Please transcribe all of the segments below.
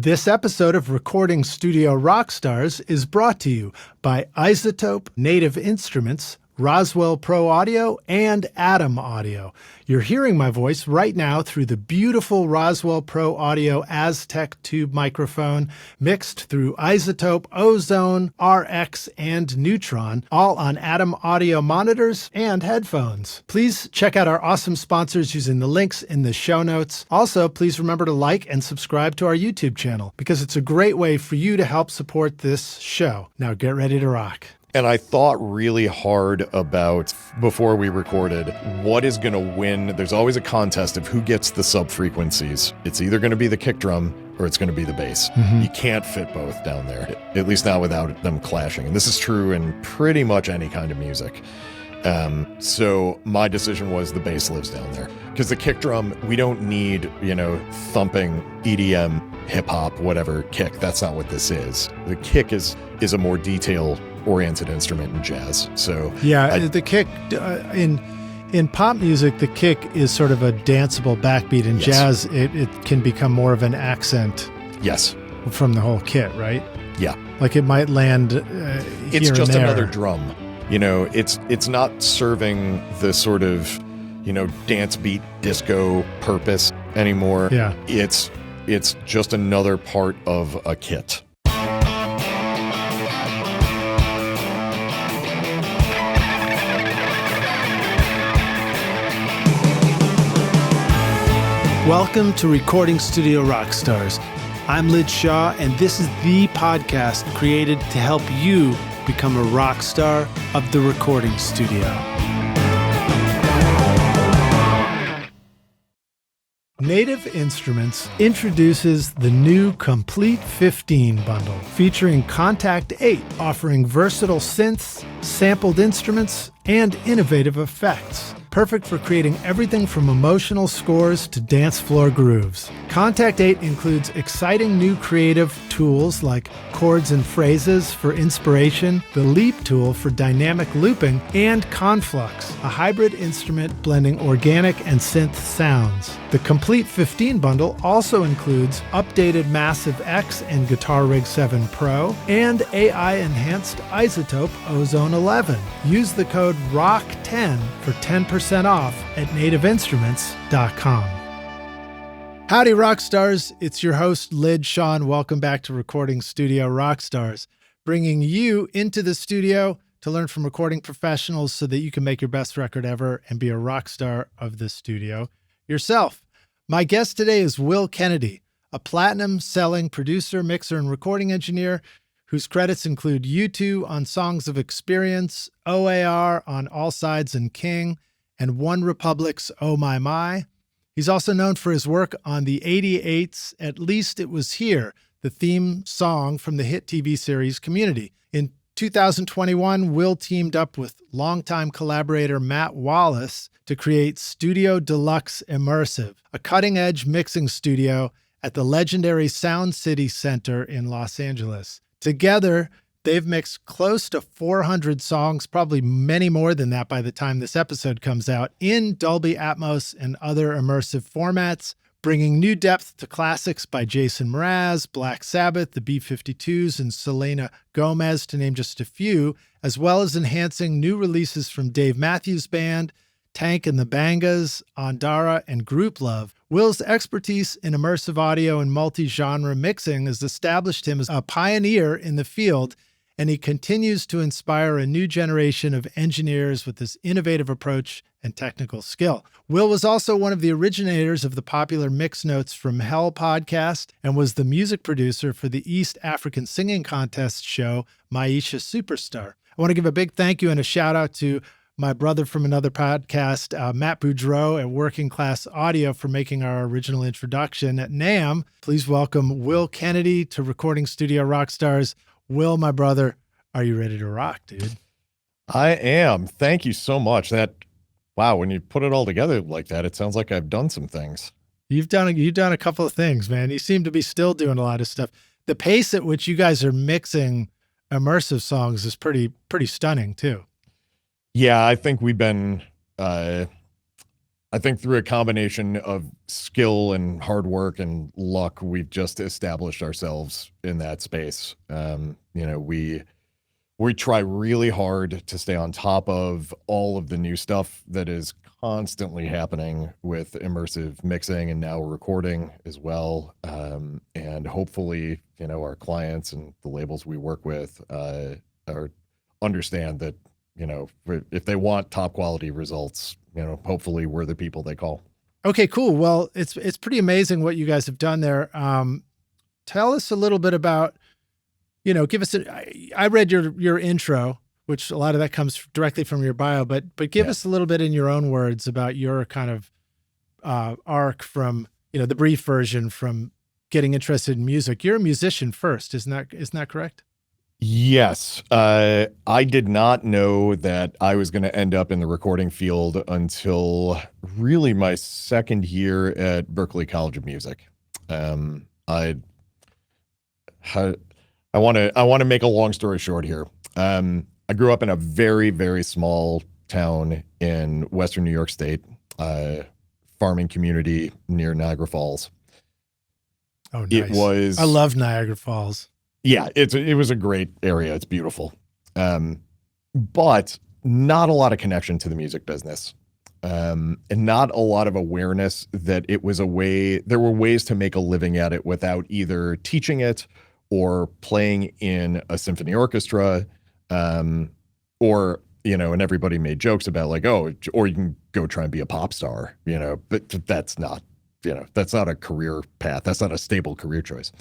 This episode of Recording Studio Rockstars is brought to you by iZotope, Native Instruments, Roswell Pro Audio, and Atom Audio. You're hearing my voice right now through the beautiful Roswell Pro Audio Aztec tube microphone, mixed through iZotope, Ozone, RX, and Neutron, all on Atom Audio monitors and headphones. Please check out our awesome sponsors using the links in the show notes. Also, please remember to like and subscribe to our YouTube channel, because it's a great way for you to help support this show. Now get ready to rock. And I thought really hard about, before we recorded, what is going to win. There's always a contest of who gets the sub-frequencies. It's either going to be the kick drum or it's going to be the bass. Mm-hmm. You can't fit both down there, at least not without them clashing. And this is true in pretty much any kind of music. So my decision was the bass lives down there. Because the kick drum, we don't need, thumping EDM, hip-hop, whatever kick. That's not what this is. The kick is a more detail-oriented instrument in jazz. So the kick in pop music, the kick is sort of a danceable backbeat. In jazz, it can become more of an accent. Yes, from the whole kit, right? Yeah, like it might land. It's just another drum. It's not serving the sort of dance beat disco purpose anymore. Yeah, it's just another part of a kit. Welcome to Recording Studio Rockstars. I'm Lid Shaw, and this is the podcast created to help you become a rock star of the recording studio. Native Instruments introduces the new Complete 15 bundle, featuring Contact 8, offering versatile synths, sampled instruments, and innovative effects. Perfect for creating everything from emotional scores to dance floor grooves. Contact 8 includes exciting new creative tools like chords and phrases for inspiration, the Leap tool for dynamic looping, and Conflux, a hybrid instrument blending organic and synth sounds. The Complete 15 bundle also includes updated Massive X and Guitar Rig 7 Pro and AI-enhanced iZotope Ozone 11. Use the code ROCK10 for 10% off at nativeinstruments.com. Howdy, Rockstars. It's your host, Lid Shaw, and welcome back to Recording Studio Rockstars, bringing you into the studio to learn from recording professionals so that you can make your best record ever and be a rock star of the studio yourself. My guest today is Will Kennedy, a platinum-selling producer, mixer, and recording engineer whose credits include U2 on Songs of Experience, O.A.R. on All Sides and King, and OneRepublic's Oh My My. He's also known for his work on the 88's At Least It Was Here, the theme song from the hit TV series Community. In 2021, Will teamed up with longtime collaborator Matt Wallace to create Studio Delux Immersive, a cutting-edge mixing studio at the legendary Sound City Center in Los Angeles. Together, they've mixed close to 400 songs, probably many more than that by the time this episode comes out, in Dolby Atmos and other immersive formats, bringing new depth to classics by Jason Mraz, Black Sabbath, the B-52s, and Selena Gomez, to name just a few, as well as enhancing new releases from Dave Matthews Band, Tank and the Bangas, Ondara, and Grouplove. Will's expertise in immersive audio and multi-genre mixing has established him as a pioneer in the field, and he continues to inspire a new generation of engineers with his innovative approach and technical skill. Will was also one of the originators of the popular Mix Notes from Hell podcast and was the music producer for the East African Singing Contest show, Maisha Superstar. I want to give a big thank you and a shout out to my brother from another podcast, Matt Boudreau at Working Class Audio, for making our original introduction. At NAMM, please welcome Will Kennedy to Recording Studio Rockstars. Will, my brother, are you ready to rock, dude? I am. Thank you so much. Wow, when you put it all together like that, it sounds like I've done some things. You've done a couple of things, man. You seem to be still doing a lot of stuff. The pace at which you guys are mixing immersive songs is pretty stunning too. Yeah, I think we've been I think through a combination of skill and hard work and luck, we've just established ourselves in that space. We try really hard to stay on top of all of the new stuff that is constantly happening with immersive mixing and now recording as well. And hopefully, our clients and the labels we work with understand that, if they want top quality results, hopefully we're the people they call. Okay, cool. Well, it's pretty amazing what you guys have done there. Tell us a little bit about, give us I read your intro, which a lot of that comes directly from your bio, but give us a little bit in your own words about your kind of arc from, the brief version from getting interested in music. You're a musician first, isn't that correct? Yes. I did not know that I was going to end up in the recording field until really my second year at Berklee College of Music. I want to make a long story short here. I grew up in a very, very small town in Western New York State, farming community near Niagara Falls. Oh, nice. I love Niagara Falls. Yeah, it was a great area. It's beautiful. But not a lot of connection to the music business. And not a lot of awareness that there were ways to make a living at it without either teaching it or playing in a symphony orchestra, or, and everybody made jokes about like, oh, or you can go try and be a pop star, but that's not a career path. That's not a stable career choice.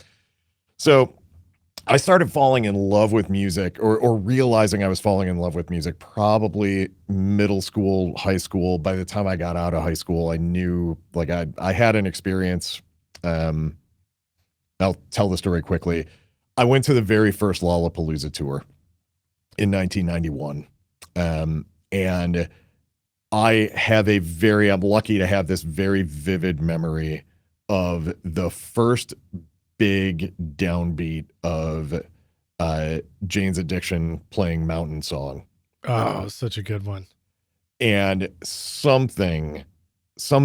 So I started falling in love with music or realizing I was falling in love with music probably middle school, high school. By the time I got out of high school, I knew like I had an experience. I'll tell the story quickly. I went to the very first Lollapalooza tour in 1991. And I'm lucky to have this very vivid memory of the first big downbeat of Jane's Addiction playing Mountain Song. Oh, such a good one. And some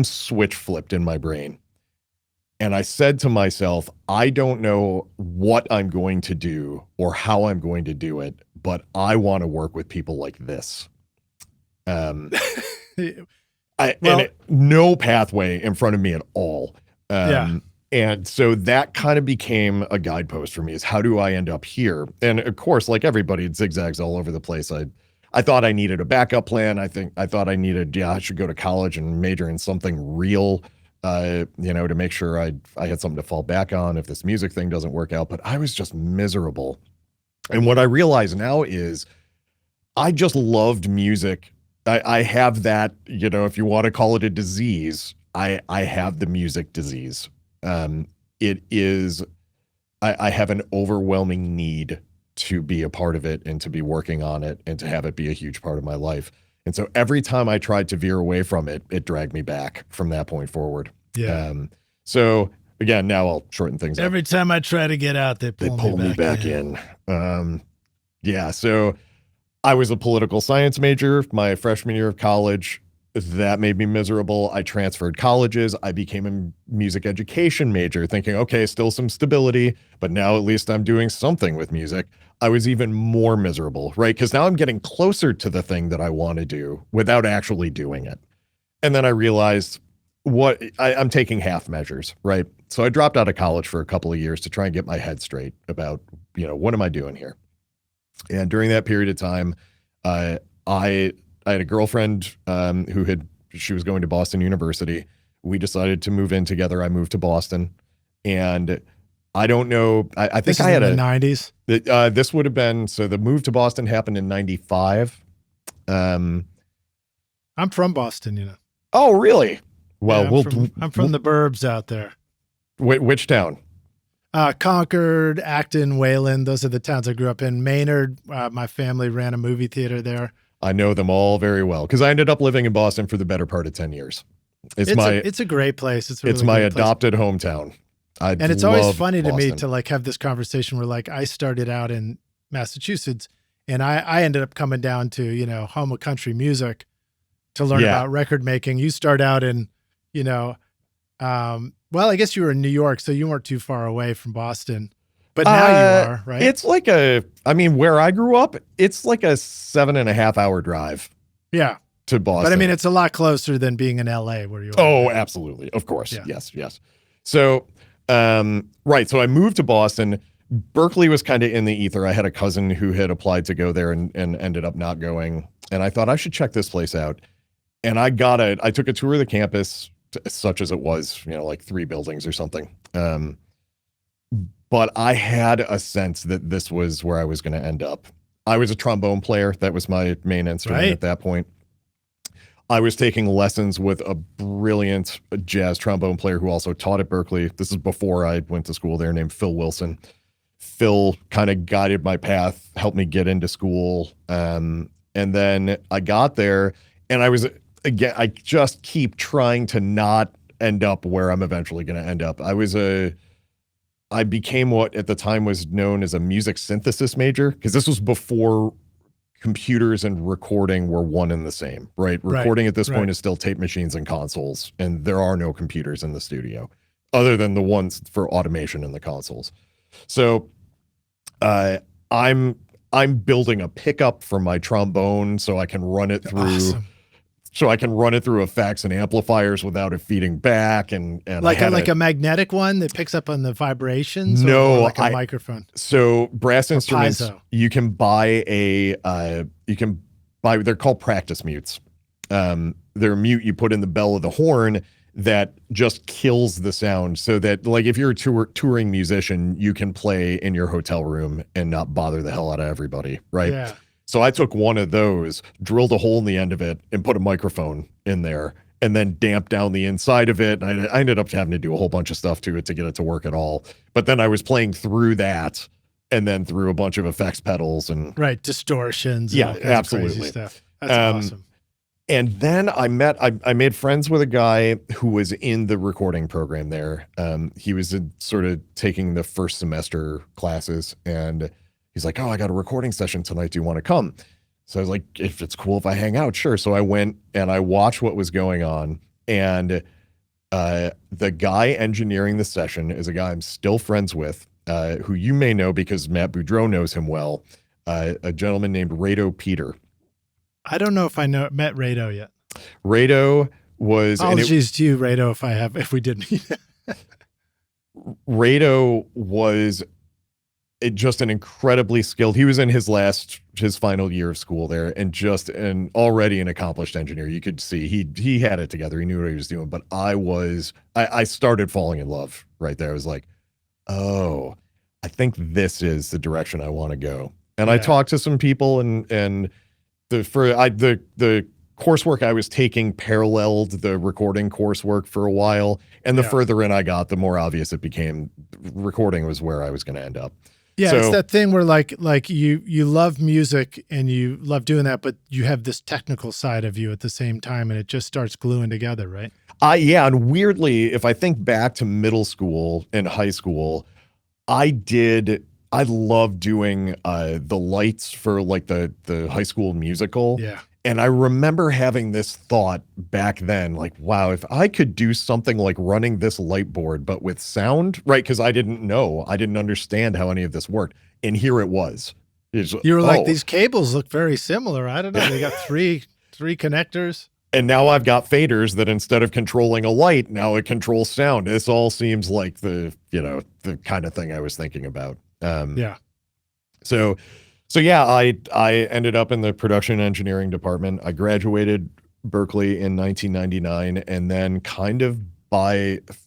switch flipped in my brain. And I said to myself, I don't know what I'm going to do or how I'm going to do it, but I want to work with people like this. No pathway in front of me at all. And so that kind of became a guidepost for me, is how do I end up here? And of course, like everybody, it zigzags all over the place. I thought I needed a backup plan. I thought I should go to college and major in something real, to make sure I had something to fall back on if this music thing doesn't work out. But I was just miserable. And what I realize now is I just loved music. I have that, if you want to call it a disease, I have the music disease. It is, I have an overwhelming need to be a part of it and to be working on it and to have it be a huge part of my life. And so every time I tried to veer away from it, it dragged me back from that point forward. Yeah. So again, now I'll shorten things up. Every time I try to get out, they pull me back in. So I was a political science major my freshman year of college. That made me miserable. I transferred colleges. I became a music education major thinking, okay, still some stability, but now at least I'm doing something with music. I was even more miserable, right? Because now I'm getting closer to the thing that I want to do without actually doing it. And then I realized I'm taking half measures, right? So I dropped out of college for a couple of years to try and get my head straight about, what am I doing here? And during that period of time, I had a girlfriend she was going to Boston University. We decided to move in together. I moved to Boston, and I don't know. I think I had in the 90s. This would have been, so the move to Boston happened in 95. I'm from Boston, Oh, really? Well, yeah, I'm from the burbs out there. Which town? Concord, Acton, Wayland. Those are the towns I grew up in. Maynard, my family ran a movie theater there. I know them all very well because I ended up living in Boston for the better part of 10 years. It's a great place. It's my adopted hometown. And it's always funny to me to like have this conversation where like I started out in Massachusetts and I ended up coming down to, home of country music to learn Yeah. about record making. You start out in, you know, well, I guess you were in New York, so you weren't too far away from Boston, but now you are, right? It's like where I grew up, it's like a 7.5 hour drive. Yeah. To Boston. But I mean, it's a lot closer than being in LA where you are. Oh, absolutely. Of course. Yeah. Yes. So, right. So I moved to Boston. Berkeley was kind of in the ether. I had a cousin who had applied to go there and ended up not going. And I thought I should check this place out. And I took a tour of the campus, such as it was, like 3 buildings or something. But I had a sense that this was where I was going to end up. I was a trombone player. That was my main instrument at that point. I was taking lessons with a brilliant jazz trombone player who also taught at Berkeley. This is before I went to school there, named Phil Wilson. Phil kind of guided my path, helped me get into school. And then I got there and I just keep trying to not end up where I'm eventually going to end up. I became what at the time was known as a music synthesis major, because this was before computers and recording were one and the same, right? Recording at this point is still tape machines and consoles, and there are no computers in the studio other than the ones for automation in the consoles. So I'm building a pickup for my trombone so I can run it through. Awesome. So I can run it through effects and amplifiers without it feeding back, and like a magnetic one that picks up on the vibrations. No, or like a microphone. So brass instruments, piezo. you can buy they're called practice mutes. They're a mute you put in the bell of the horn that just kills the sound, so that like if you're a touring musician, you can play in your hotel room and not bother the hell out of everybody, right? Yeah. So I took one of those, drilled a hole in the end of it, and put a microphone in there, and then damped down the inside of it. And I ended up having to do a whole bunch of stuff to it to get it to work at all. But then I was playing through that, and then through a bunch of effects pedals and distortions. Yeah, and all kinds of absolutely. crazy stuff. That's awesome. And then I made friends with a guy who was in the recording program there. He was sort of taking the first semester classes, and he's like, "Oh, I got a recording session tonight. Do you want to come?" So I was like, "If it's cool if I hang out, sure." So I went and I watched what was going on. And the guy engineering the session is a guy I'm still friends with, who you may know because Matt Boudreau knows him well, a gentleman named Rado Peter. I don't know if I met Rado yet. Rado was... Apologies to you, Rado, if we didn't. Rado was... just an incredibly skilled, he was in his final year of school there, and just already an accomplished engineer. You could see he had it together. He knew what he was doing. But I started falling in love right there. I was like, oh, I think this is the direction I want to go. And I talked to some people, and the coursework I was taking paralleled the recording coursework for a while. And the further in I got, the more obvious it became recording was where I was going to end up. Yeah, so, it's that thing where like you love music and you love doing that, but you have this technical side of you at the same time, and it just starts gluing together, right? Yeah, and weirdly, if I think back to middle school and high school, I loved doing the lights for like the High School Musical. Yeah. And I remember having this thought back then, like, wow, if I could do something like running this light board, but with sound, right? Because I didn't understand how any of this worked. And here it was. You were like, these cables look very similar. I don't know. They got three connectors. And now I've got faders that instead of controlling a light, now it controls sound. This all seems like the kind of thing I was thinking about. So yeah, I ended up in the production engineering department. I graduated Berkeley in 1999, and then kind of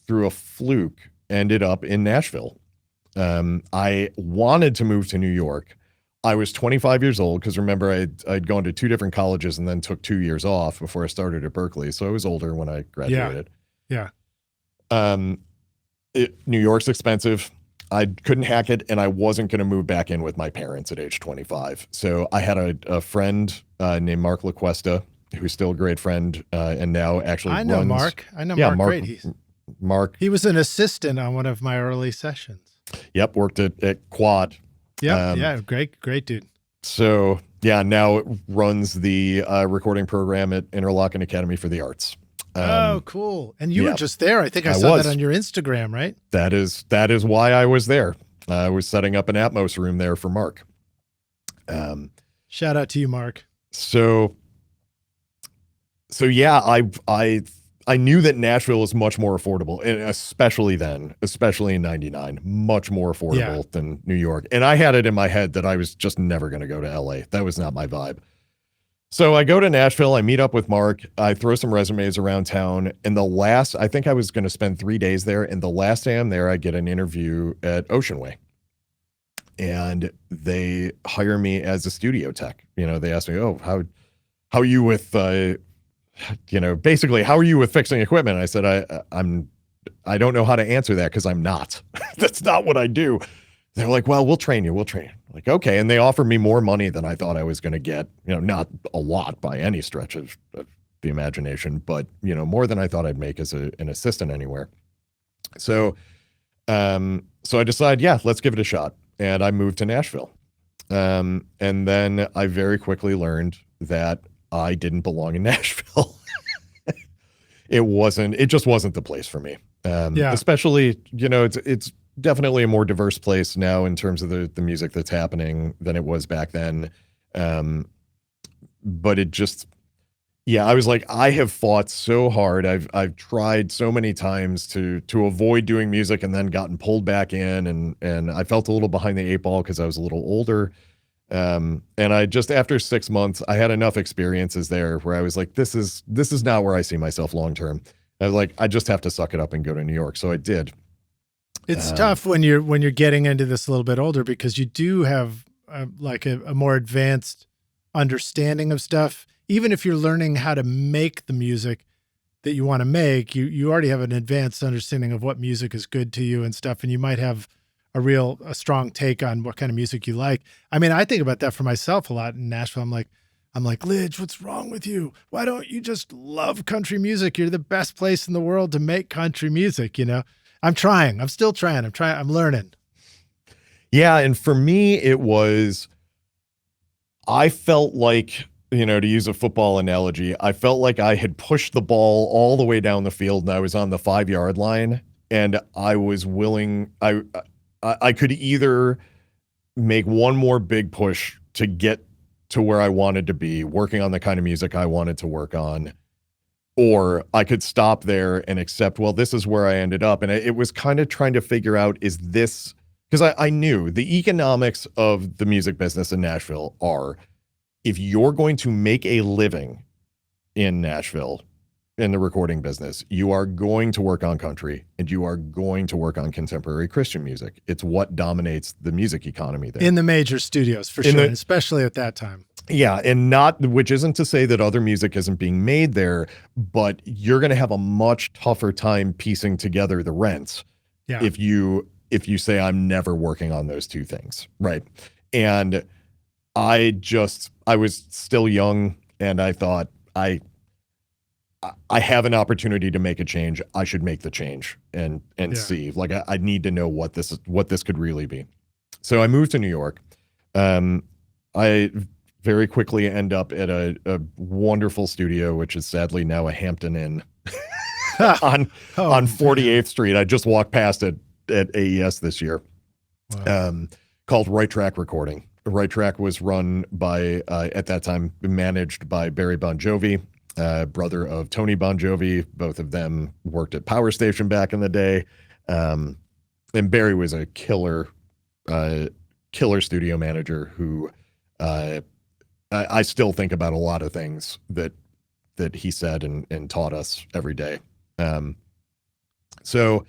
through a fluke, ended up in Nashville. I wanted to move to New York. I was 25 years old because remember I'd gone to 2 different colleges and then took 2 years off before I started at Berkeley. So I was older when I graduated. Yeah. New York's expensive. I couldn't hack it, and I wasn't going to move back in with my parents at age 25. So I had a friend named Mark LaQuesta, who's still a great friend, and now actually I know Mark. Mark great. Mark. He was an assistant on one of my early sessions. Yep, worked at Quad. Yeah, great dude. So Yeah, now it runs the recording program at Interlochen Academy for the Arts. Oh, cool. And you were yeah, just there. I think I saw that on your Instagram, right? That is why I was there. I was setting up an Atmos room there for Mark. Shout out to you, Mark. So yeah, I knew that Nashville was much more affordable, and especially in '99, much more affordable than New York. And I had it in my head that I was just never going to go to LA. That was not my vibe. So I go to Nashville, I meet up with Mark, I throw some resumes around town, and I think I was going to spend 3 days there, and the last day I'm there, I get an interview at Ocean Way. And they hire me as a studio tech. You know, they ask me, "Oh, how are you with basically, how are you with fixing equipment?" I said, I don't know how to answer that because I'm not. That's not what I do. They're like, "Well, we'll train you. We'll train you." I'm like, okay. And they offered me more money than I thought I was going to get. Not a lot by any stretch of the imagination, but more than I thought I'd make as an assistant anywhere. So, so I decided, yeah, let's give it a shot. And I moved to Nashville. And then I very quickly learned that I didn't belong in Nashville. It just wasn't the place for me. Especially, it's definitely a more diverse place now in terms of the music that's happening than it was back then. But it just, I was like, I have fought so hard. I've tried so many times to avoid doing music and then gotten pulled back in, and I felt a little behind the 8 ball because I was a little older. And I just, after 6 months, I had enough experiences there where I was like, this is not where I see myself long-term. I was like, I just have to suck it up and go to New York. So I did. It's tough when you're getting into this a little bit older because you do have a more advanced understanding of stuff. Even if you're learning how to make the music that you want to make, you already have an advanced understanding of what music is good to you and stuff. And you might have a strong take on what kind of music you like. I mean, I think about that for myself a lot in Nashville. I'm like, Lidge, what's wrong with you? Why don't you just love country music? You're the best place in the world to make country music, I'm trying. I'm still trying. I'm learning. Yeah. And for me, I felt like, to use a football analogy, I felt like I had pushed the ball all the way down the field and I was on the 5-yard line, and I was willing, I could either make one more big push to get to where I wanted to be, working on the kind of music I wanted to work on, or I could stop there and accept, well, this is where I ended up. And it was kind of trying to figure out, is this, because I knew the economics of the music business in Nashville are, if you're going to make a living in Nashville in the recording business, you are going to work on country and you are going to work on contemporary Christian music. It's what dominates the music economy there. In the major studios, for sure, especially at that time. Yeah, and which isn't to say that other music isn't being made there, but you're going to have a much tougher time piecing together the rents if you say, I'm never working on those two things, right? And I was still young, and I thought, I have an opportunity to make a change. I should make the change and see. Like, I need to know what this could really be. So I moved to New York. I very quickly end up at a wonderful studio, which is sadly now a Hampton Inn on 48th Street. I just walked past it at AES this year. Wow. Called Right Track Recording. Right Track was run by, at that time, managed by Barry Bon Jovi, brother of Tony Bon Jovi. Both of them worked at Power Station back in the day. And Barry was a killer studio manager who I still think about a lot of things that he said and taught us every day. So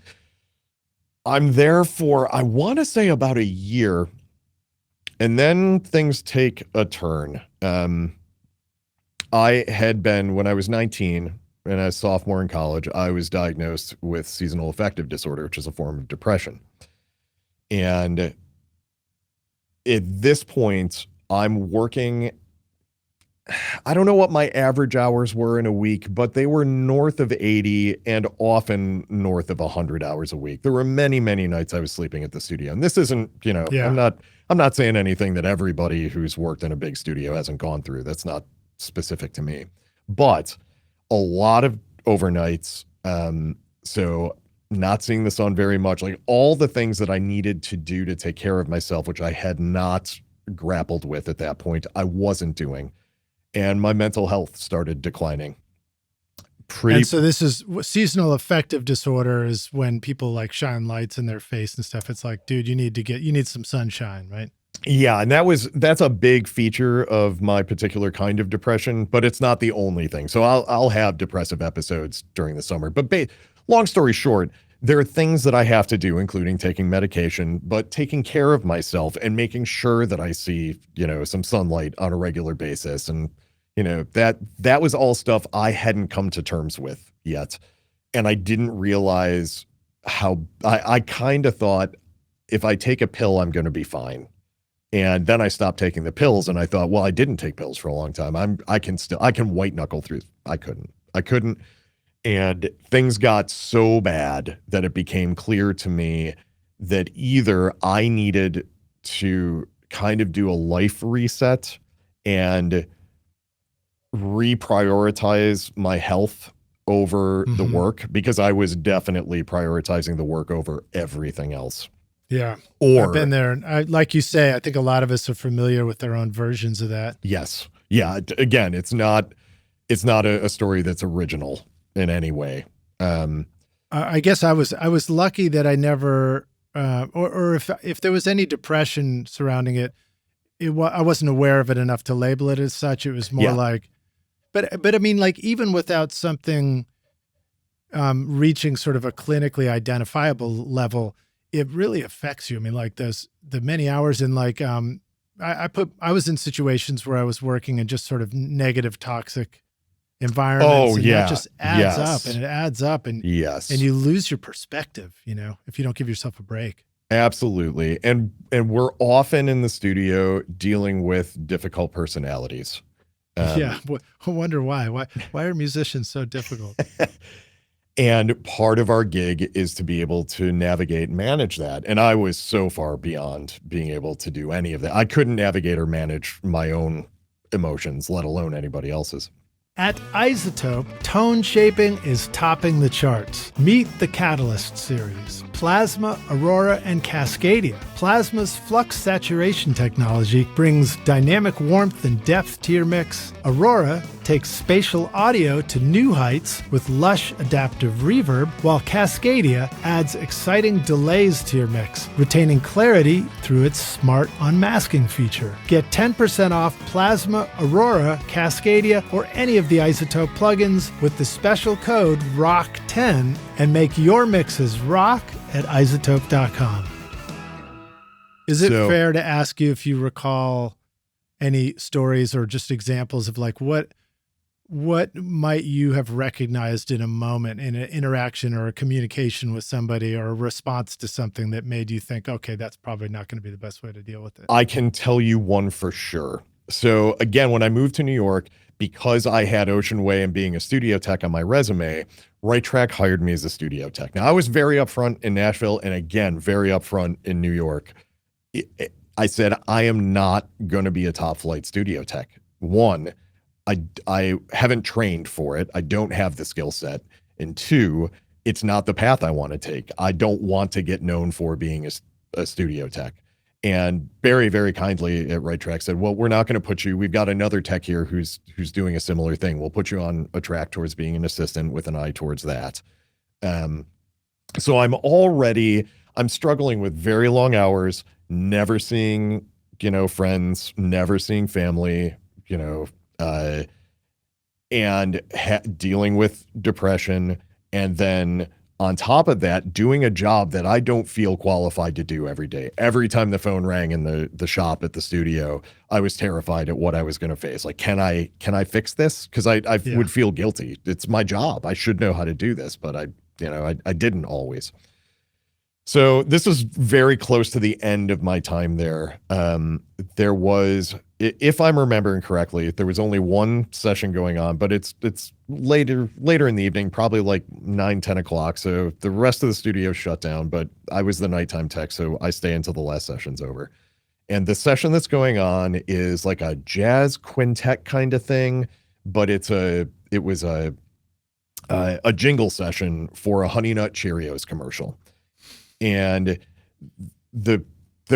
I'm there for, I want to say, about a year, and then things take a turn. I had been, when I was 19 and a sophomore in college, I was diagnosed with seasonal affective disorder, which is a form of depression. And at this point, I'm working I don't know what my average hours were in a week, but they were north of 80 and often north of 100 hours a week. There were many, many nights I was sleeping at the studio. And this isn't, I'm not saying anything that everybody who's worked in a big studio hasn't gone through. That's not specific to me. But a lot of overnights, so not seeing the sun very much, like all the things that I needed to do to take care of myself, which I had not grappled with at that point, I wasn't doing. And my mental health started declining. And so this is seasonal affective disorder is when people like shine lights in their face and stuff. It's like, dude, you need some sunshine, right? Yeah. And that's a big feature of my particular kind of depression, but it's not the only thing. So I'll have depressive episodes during the summer, but long story short, there are things that I have to do, including taking medication, but taking care of myself and making sure that I see, some sunlight on a regular basis. And, that was all stuff I hadn't come to terms with yet. And I didn't realize how I kind of thought if I take a pill, I'm going to be fine. And then I stopped taking the pills and I thought, well, I didn't take pills for a long time. I can white knuckle through. I couldn't. And things got so bad that it became clear to me that either I needed to kind of do a life reset and reprioritize my health over the work, because I was definitely prioritizing the work over everything else. Yeah. I've been there. And like you say, I think a lot of us are familiar with their own versions of that. Yes. Yeah. Again, it's not a story that's original in any way. I guess I was lucky that I never, or if there was any depression surrounding it, I wasn't aware of it enough to label it as such. It was more like, but I mean, like even without something reaching sort of a clinically identifiable level, it really affects you. I mean, like the many hours in like, I was in situations where I was working in just sort of negative, toxic environments. Oh, and yeah. that just adds up and it adds up and you lose your perspective, if you don't give yourself a break. Absolutely. And we're often in the studio dealing with difficult personalities. I wonder why. Why are musicians so difficult? And part of our gig is to be able to navigate and manage that. And I was so far beyond being able to do any of that. I couldn't navigate or manage my own emotions, let alone anybody else's. At iZotope, tone shaping is topping the charts. Meet the Catalyst series, Plasma, Aurora, and Cascadia. Plasma's flux saturation technology brings dynamic warmth and depth to your mix. Aurora takes spatial audio to new heights with lush adaptive reverb, while Cascadia adds exciting delays to your mix, retaining clarity through its smart unmasking feature. Get 10% off Plasma, Aurora, Cascadia, or any of the iZotope plugins with the special code ROCK10 and make your mixes rock at iZotope.com. Is it fair to ask you if you recall any stories or just examples of like what might you have recognized in a moment, in an interaction or a communication with somebody or a response to something that made you think, okay, that's probably not going to be the best way to deal with it? I can tell you one for sure. So again, when I moved to New York, because I had Ocean Way and being a studio tech on my resume, Right Track hired me as a studio tech. Now, I was very upfront in Nashville and again, very upfront in New York. I said, I am not going to be a top flight studio tech. One, I haven't trained for it. I don't have the skill set. And two, it's not the path I want to take. I don't want to get known for being a studio tech. And Barry very kindly at Right Track said, well, we're not going to put you, we've got another tech here who's doing a similar thing. We'll put you on a track towards being an assistant with an eye towards that. So I'm struggling with very long hours, never seeing, friends, never seeing family, and dealing with depression. And then on top of that, doing a job that I don't feel qualified to do every day. Every time the phone rang in the shop at the studio, I was terrified at what I was going to face. Like, can I fix this? Because I would feel guilty. It's my job. I should know how to do this, but I didn't always. So this is very close to the end of my time there. There was, if I'm remembering correctly, there was only one session going on, but it's later in the evening, probably like 9-10 o'clock. So the rest of the studio shut down, but I was the nighttime tech, so I stay until the last session's over. And the session that's going on is like a jazz quintet kind of thing, but it was a jingle session for a Honey Nut Cheerios commercial. And there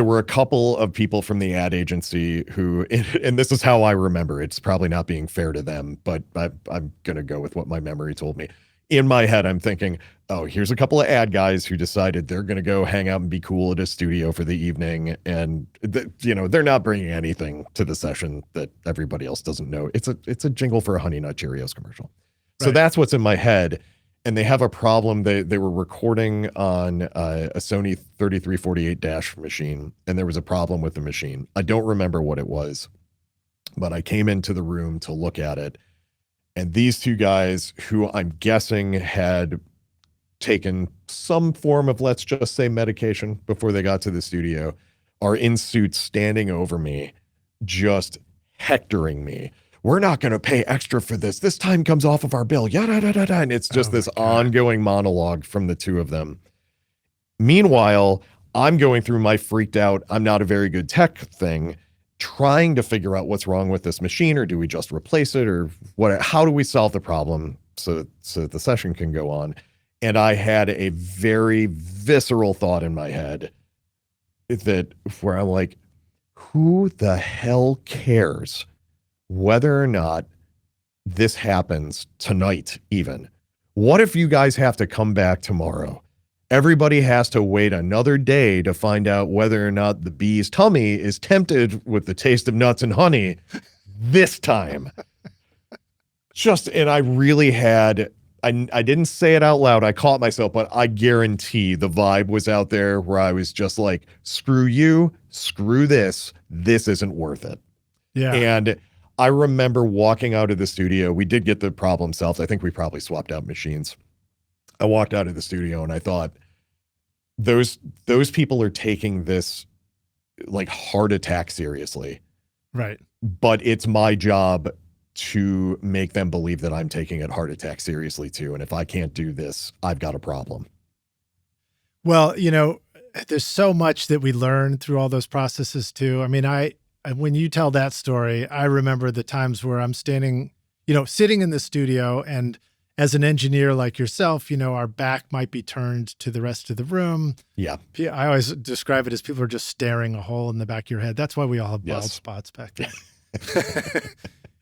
were a couple of people from the ad agency who, and this is how I remember, it's probably not being fair to them, but I'm going to go with what my memory told me. In my head, I'm thinking, oh, here's a couple of ad guys who decided they're going to go hang out and be cool at a studio for the evening. And, they're not bringing anything to the session that everybody else doesn't know. It's a jingle for a Honey Nut Cheerios commercial. Right. So that's what's in my head. And they have a problem. They were recording on a Sony 3348- machine, and there was a problem with the machine. I don't remember what it was, but I came into the room to look at it, and these two guys, who I'm guessing had taken some form of, let's just say, medication before they got to the studio, are in suits standing over me, just hectoring me. We're not going to pay extra for this. This time comes off of our bill. Yada, da, da, da. And it's just this ongoing monologue from the two of them. Meanwhile, I'm going through my freaked out, I'm not a very good tech thing, trying to figure out what's wrong with this machine, or do we just replace it, or what? How do we solve the problem so that the session can go on? And I had a very visceral thought in my head where I'm like, who the hell cares whether or not this happens tonight even? What if you guys have to come back tomorrow? Everybody has to wait another day to find out whether or not the bee's tummy is tempted with the taste of nuts and honey this time. And I really had, I didn't say it out loud. I caught myself, but I guarantee the vibe was out there where I was just like, screw you, screw this. This isn't worth it. Yeah. And I remember walking out of the studio. We did get the problem solved. I think we probably swapped out machines. I walked out of the studio and I thought, those people are taking this like heart attack seriously. Right. But it's my job to make them believe that I'm taking it heart attack seriously too. And if I can't do this, I've got a problem. Well, there's so much that we learn through all those processes too. I mean, when you tell that story, I remember the times where I'm standing, sitting in the studio, and as an engineer like yourself, our back might be turned to the rest of the room. Yeah. I always describe it as people are just staring a hole in the back of your head. That's why we all have bald spots back then.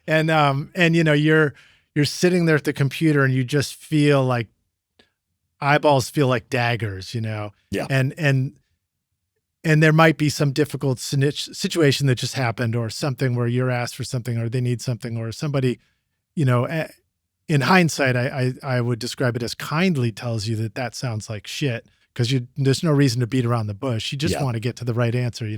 And you're sitting there at the computer and you just feel like eyeballs feel like daggers, Yeah. And there might be some difficult situation that just happened, or something where you're asked for something, or they need something, or somebody, in hindsight, I would describe it as kindly tells you that sounds like shit, because there's no reason to beat around the bush. You just want to get to the right answer,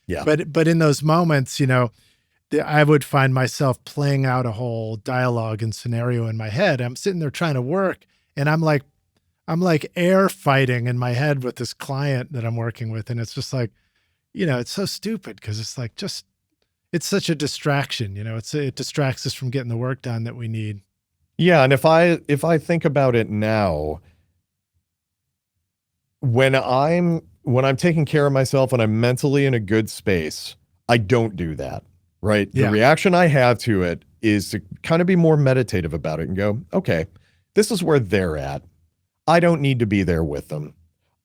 Yeah. But in those moments, I would find myself playing out a whole dialogue and scenario in my head. I'm sitting there trying to work, and I'm like air fighting in my head with this client that I'm working with. And it's just like, it's so stupid, because it's like, it's such a distraction, it distracts us from getting the work done that we need. Yeah. And if I think about it now, when I'm taking care of myself and I'm mentally in a good space, I don't do that. Right. Yeah. The reaction I have to it is to kind of be more meditative about it and go, okay, this is where they're at. I don't need to be there with them.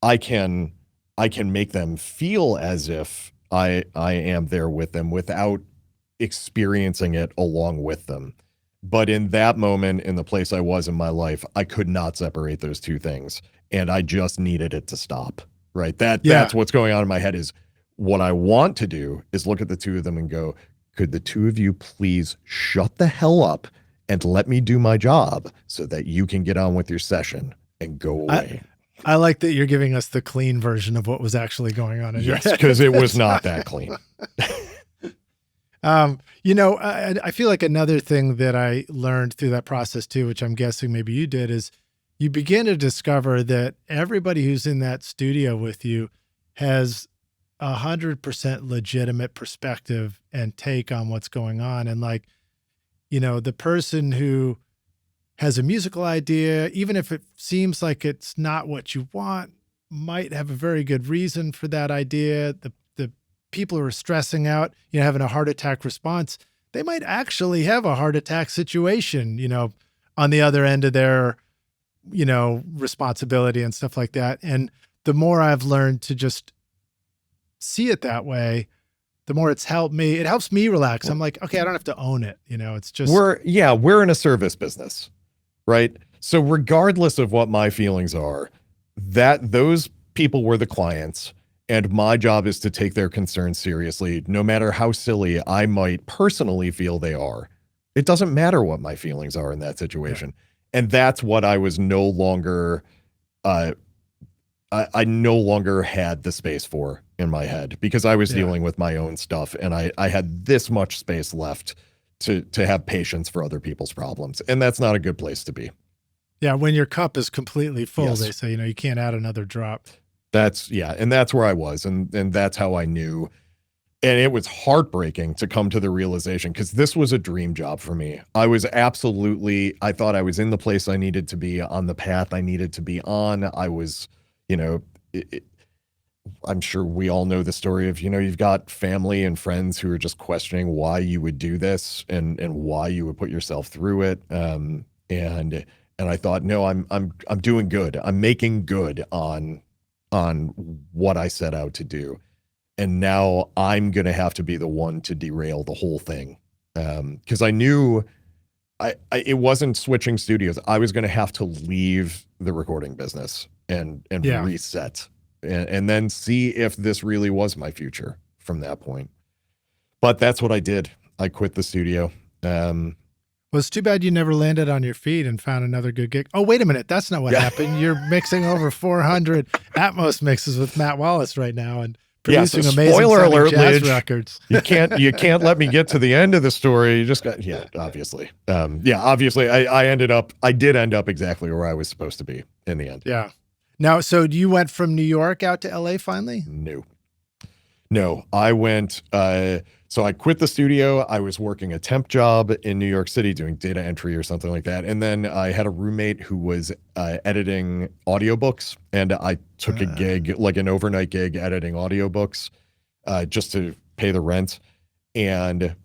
I can make them feel as if I am there with them without experiencing it along with them. But in that moment, in the place I was in my life, I could not separate those two things, and I just needed it to stop. Right. That's what's going on in my head. Is what I want to do is look at the two of them and go, could the two of you please shut the hell up and let me do my job so that you can get on with your session and go away. I like that you're giving us the clean version of what was actually going on in your head. Because it was not that clean. I feel like another thing that I learned through that process too, which I'm guessing maybe you did, is you begin to discover that everybody who's in that studio with you has 100% legitimate perspective and take on what's going on. And like, the person who has a musical idea, even if it seems like it's not what you want, might have a very good reason for that idea. The people who are stressing out, having a heart attack response, they might actually have a heart attack situation, on the other end of their, responsibility and stuff like that. And the more I've learned to just see it that way, the more it's helped me. It helps me relax. I'm like, okay, I don't have to own it. It's just we're in a service business, right? So regardless of what my feelings are, that those people were the clients, and my job is to take their concerns seriously, no matter how silly I might personally feel they are. It doesn't matter what my feelings are in that situation. Yeah. And that's what I was no longer, I no longer had the space for in my head, because I was dealing with my own stuff, and I had this much space left to have patience for other people's problems. And that's not a good place to be. Yeah. When your cup is completely full, they say, you can't add another drop. And that's where I was. And that's how I knew. And it was heartbreaking to come to the realization, because this was a dream job for me. I thought I was in the place I needed to be, on the path I needed to be on. I was, I'm sure we all know the story of, you've got family and friends who are just questioning why you would do this and why you would put yourself through it. And I thought, no, I'm doing good. I'm making good on what I set out to do. And now I'm going to have to be the one to derail the whole thing. Because I knew it wasn't switching studios. I was going to have to leave the recording business and reset and then see if this really was my future from that point. But that's what I did. I quit the studio. Well, it's too bad you never landed on your feet and found another good gig. Oh, wait a minute. That's not what happened. You're mixing over 400 Atmos mixes with Matt Wallace right now and producing amazing spoiler alert, jazz Lidge, records. you can't let me get to the end of the story. You just got, obviously. Obviously I did end up exactly where I was supposed to be in the end. Yeah. Now, so you went from New York out to LA finally? No, I went, so I quit the studio. I was working a temp job in New York City doing data entry or something like that. And then I had a roommate who was editing audiobooks, and I took a gig, like an overnight gig editing audiobooks, just to pay the rent. And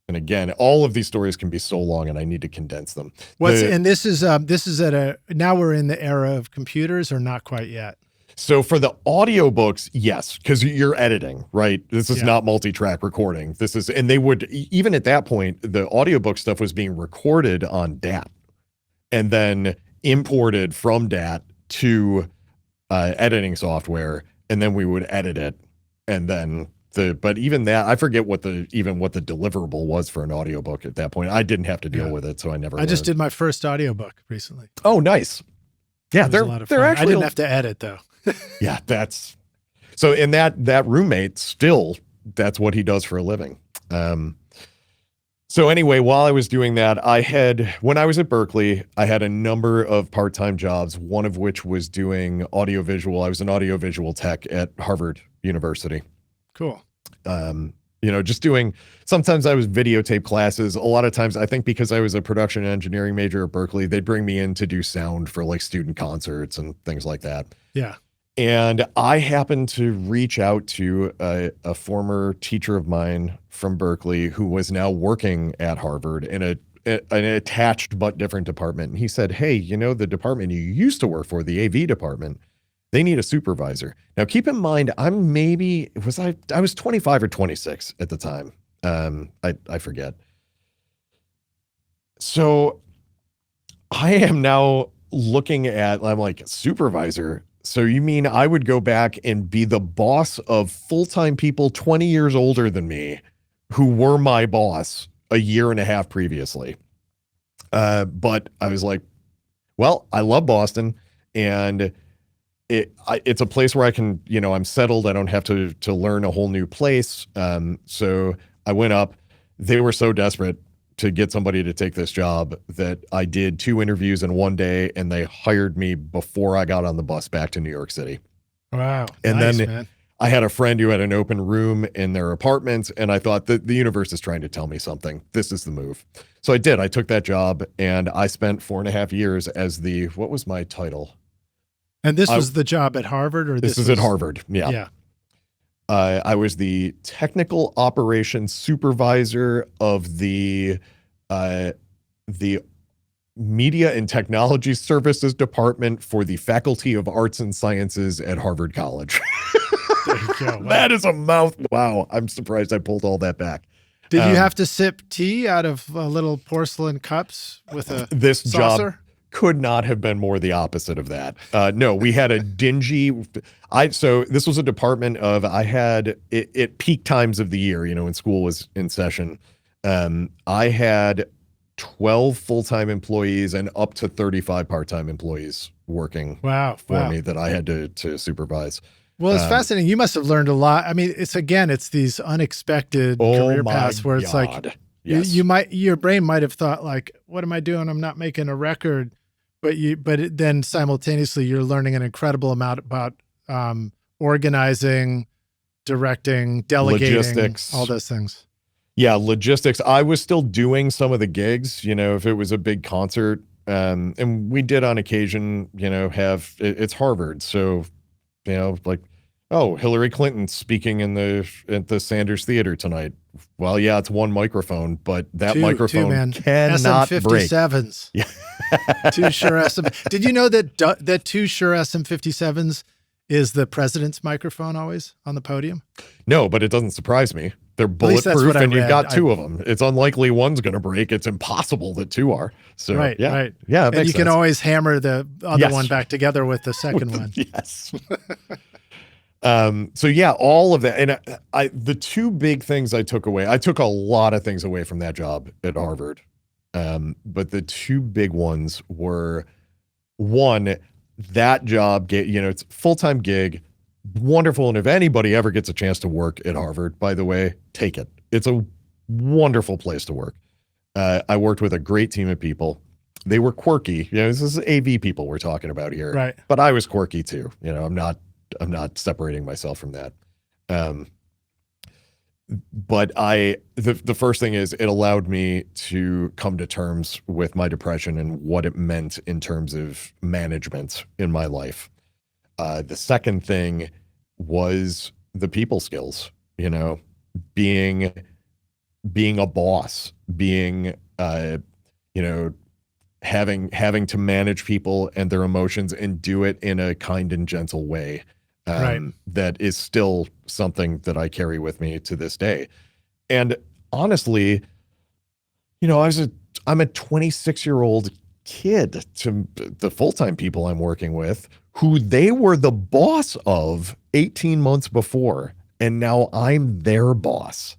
again, all of these stories can be so long, and I need to condense them. And this is now we're in the era of computers, or not quite yet? So for the audiobooks, yes, because you're editing, right? This is not multi-track recording. And they would, even at that point, the audiobook stuff was being recorded on DAT and then imported from DAT to editing software, and then we would edit it. And then but even that, I forget what the deliverable was for an audiobook at that point. I didn't have to deal with it, so I never learned. just did my first audiobook recently. Oh, nice. Yeah, they're actually, I didn't have to edit though. Yeah, so in that roommate still, that's what he does for a living. So anyway, while I was doing that, when I was at Berkeley, I had a number of part-time jobs, one of which was doing audiovisual. I was an audiovisual tech at Harvard University. Cool. Just doing, sometimes I was videotape classes. A lot of times, I think because I was a production and engineering major at Berkeley, they'd bring me in to do sound for like student concerts and things like that. Yeah. And I happened to reach out to a former teacher of mine from Berkeley who was now working at Harvard in an attached but different department. And he said, hey, the department you used to work for, the AV department, they need a supervisor. Now, keep in mind, I was 25 or 26 at the time. I forget. So I am now looking at, I'm like, supervisor. So you mean I would go back and be the boss of full-time people 20 years older than me who were my boss a year and a half previously? But I was like, well, I love Boston, and it's a place where I can, I'm settled. I don't have to learn a whole new place. So I went up. They were so desperate to get somebody to take this job that I did 2 interviews in one day, and they hired me before I got on the bus back to New York City. Wow. And nice, then man. I had a friend who had an open room in their apartment, and I thought that the universe is trying to tell me something. This is the move. So I did. I took that job, and I spent 4.5 years as what was my title? And this was the job at Harvard, or this was at Harvard. Yeah. Yeah. I was the technical operations supervisor of the Media and Technology Services Department for the Faculty of Arts and Sciences at Harvard College. There you go. Wow. That is a mouth. Wow. I'm surprised I pulled all that back. Did you have to sip tea out of little porcelain cups with a this saucer? Job could not have been more the opposite of that. No, we had a dingy, so this was a department of, I had, at peak times of the year, when school was in session, I had 12 full-time employees and up to 35 part-time employees working for me that I had to supervise. Well, it's fascinating. You must have learned a lot. I mean, it's these unexpected career paths where it's like, yes. Your brain might have thought like, what am I doing? I'm not making a record. But then simultaneously you're learning an incredible amount about organizing, directing, delegating, logistics, all those things. Yeah, logistics. I was still doing some of the gigs, if it was a big concert, and we did on occasion, it's Harvard, so like, oh, Hillary Clinton speaking at the Sanders Theater tonight. Well, yeah, it's one microphone, but that microphone cannot break. SM57s. Yeah. 2 Shure SM. Did you know that 2 Shure SM57s is the president's microphone always on the podium? No, but it doesn't surprise me. They're bulletproof, and you've got 2 of them. It's unlikely one's going to break. It's impople that 2 are. So right. Yeah, and you can always hammer the other one back together with the second one. Yes. So yeah, all of that. And the 2 big things I took away, I took a lot of things away from that job at Harvard. But the 2 big ones were, one, that job, it's a full-time gig, wonderful. And if anybody ever gets a chance to work at Harvard, by the way, take it. It's a wonderful place to work. I worked with a great team of people. They were quirky. This is AV people we're talking about here. Right. But I was quirky too. I'm not separating myself from that. But the first thing is, it allowed me to come to terms with my depression and what it meant in terms of management in my life. The second thing was the people skills, being a boss, having to manage people and their emotions and do it in a kind and gentle way. That is still something that I carry with me to this day. And honestly, I'm a 26-year-old kid to the full-time people I'm working with, who they were the boss of 18 months before, and now I'm their boss.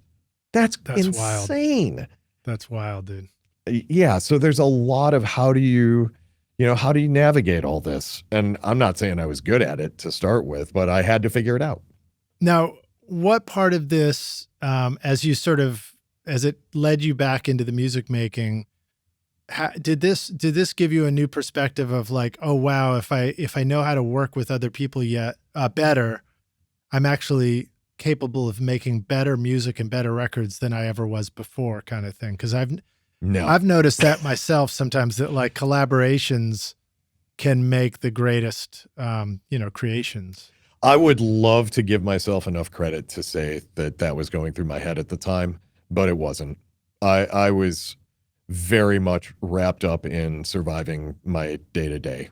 That's insane. Wild. That's wild, dude. Yeah. So there's a lot of how do you navigate all this? And I'm not saying I was good at it to start with, but I had to figure it out. Now, what part of this, as it led you back into the music making, did this give you a new perspective of like, oh wow, if I know how to work with other people better, I'm actually capable of making better music and better records than I ever was before, kind of thing? Because I've noticed that myself sometimes, that like collaborations can make the greatest, creations. I would love to give myself enough credit to say that was going through my head at the time, but it wasn't. I was very much wrapped up in surviving my day-to-day.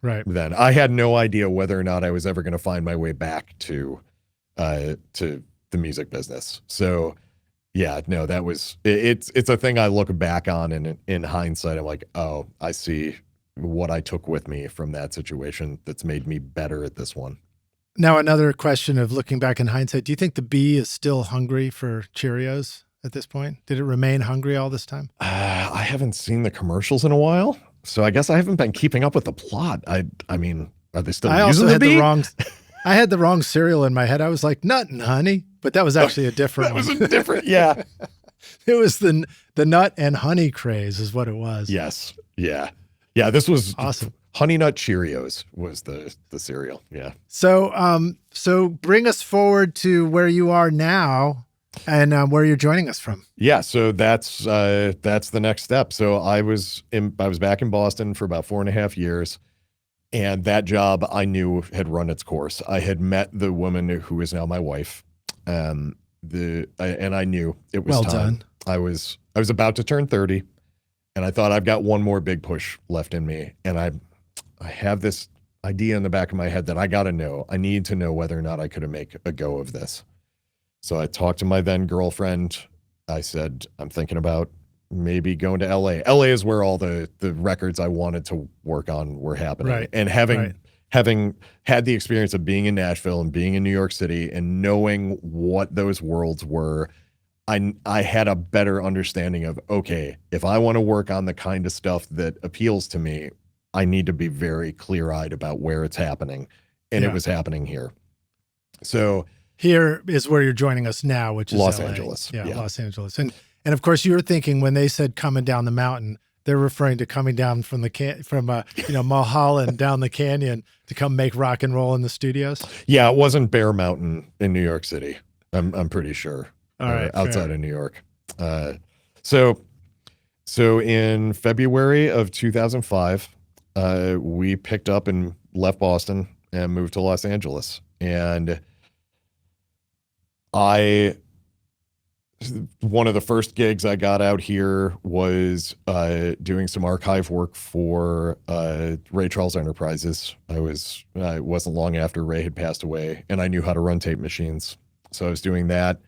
Right. Then I had no idea whether or not I was ever going to find my way back to the music business. So yeah, no, that was, it's a thing I look back on, and in hindsight, I'm like, oh, I see what I took with me from that situation that's made me better at this one. Now, another question of looking back in hindsight, do you think the bee is still hungry for Cheerios at this point? Did it remain hungry all this time? I haven't seen the commercials in a while, so I guess I haven't been keeping up with the plot. I mean, are they still using the bee? I had the wrong cereal in my head. I was like, Nut and Honey, but that was actually a different one. That was a different, yeah. It was the nut and honey craze is what it was. Yes. Yeah. Yeah. This was Awesome. Honey Nut Cheerios was the cereal. Yeah. So bring us forward to where you are now and where you're joining us from. Yeah. So that's the next step. So I was back in Boston for about 4.5 years. And that job I knew had run its course. I had met the woman who is now my wife. And I knew it was well time. Done. I was about to turn 30, and I thought I've got one more big push left in me. And I have this idea in the back of my head that I got to know. I need to know whether or not I could make a go of this. So I talked to my then girlfriend. I said, I'm thinking about maybe going to LA. LA is where all the records I wanted to work on were happening. Right. And having had the experience of being in Nashville and being in New York City and knowing what those worlds were, I had a better understanding of, okay, if I want to work on the kind of stuff that appeals to me, I need to be very clear-eyed about where it's happening. And it was happening here. So here is where you're joining us now, which is Los LA. Angeles. Yeah, Los Angeles. And of course, you're thinking when they said coming down the mountain, they're referring to coming down from Mulholland down the canyon to come make rock and roll in the studios. Yeah, it wasn't Bear Mountain in New York City. I'm pretty sure. All right, outside of New York. So in February of 2005, we picked up and left Boston and moved to Los Angeles. And one of the first gigs I got out here was doing some archive work for Ray Charles Enterprises. It wasn't long after Ray had passed away, and I knew how to run tape machines. So I was doing that.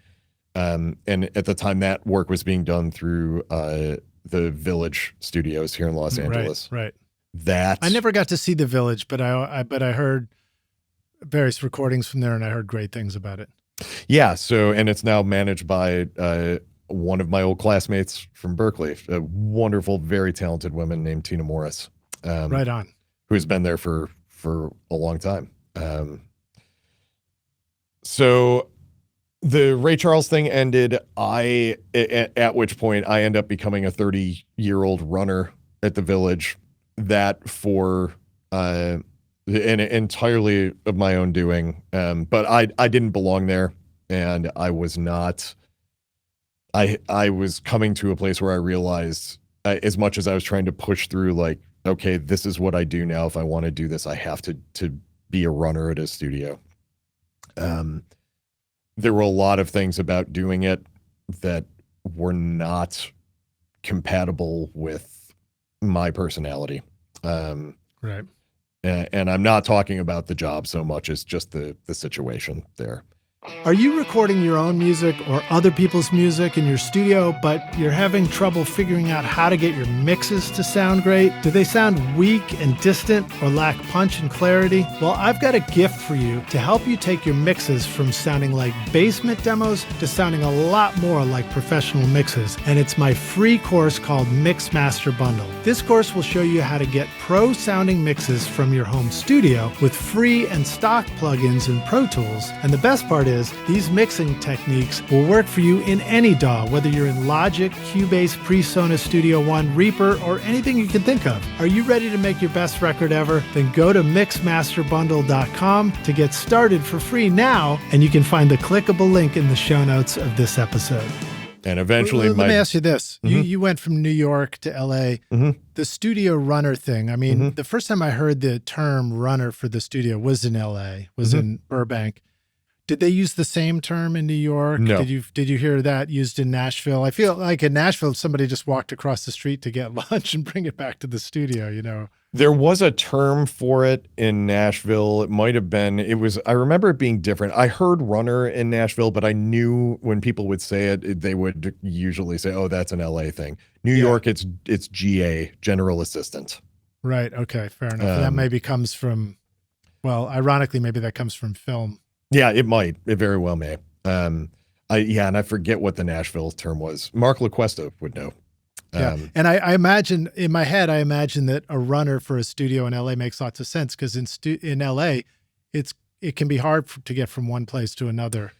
And at the time, that work was being done through the Village Studios here in Los Angeles. Right. That I never got to see the Village, but I heard various recordings from there, and I heard great things about it. Yeah. So, and it's now managed by one of my old classmates from Berkeley, a wonderful, very talented woman named Tina Morris. Right on. Who's been there for a long time. So the Ray Charles thing ended. At which point I end up becoming a 30-year-old runner at the Village. That for entirely of my own doing. But I didn't belong there, and I was not. I was coming to a place where I realized, as much as I was trying to push through, like, okay, this is what I do now. If I want to do this, I have to be a runner at a studio. There were a lot of things about doing it that were not compatible with my personality. Right. And I'm not talking about the job so much as just the situation there. Are you recording your own music or other people's music in your studio, but you're having trouble figuring out how to get your mixes to sound great? Do they sound weak and distant or lack punch and clarity? Well, I've got a gift for you to help you take your mixes from sounding like basement demos to sounding a lot more like professional mixes. And it's my free course called Mix Master Bundle. This course will show you how to get pro-sounding mixes from your home studio with free and stock plugins in Pro Tools. And the best part is these mixing techniques will work for you in any DAW, whether you're in Logic, Cubase, PreSonus, Studio One, Reaper, or anything you can think of. Are you ready to make your best record ever? Then go to mixmasterbundle.com to get started for free now, and you can find the clickable link in the show notes of this episode. And eventually, let me ask you this. Mm-hmm. You went from New York to LA. Mm-hmm. The studio runner thing. I mean, the first time I heard the term runner for the studio was in LA, was in Burbank. Did they use the same term in New York? No. Did you hear that used in Nashville? I feel like in Nashville, somebody just walked across the street to get lunch and bring it back to the studio, you know? There was a term for it in Nashville. It might have been, I remember it being different. I heard runner in Nashville, but I knew when people would say it, they would usually say, oh, that's an LA thing. New York, it's GA, general assistant. Right. Okay. Fair enough. That maybe comes from, well, ironically, maybe that comes from film. Yeah, it might. It very well may. And I forget what the Nashville term was. Mark LaQuesta would know. And I imagine, in my head, I imagine that a runner for a studio in LA makes lots of sense because in LA, it can be hard to get from one place to another.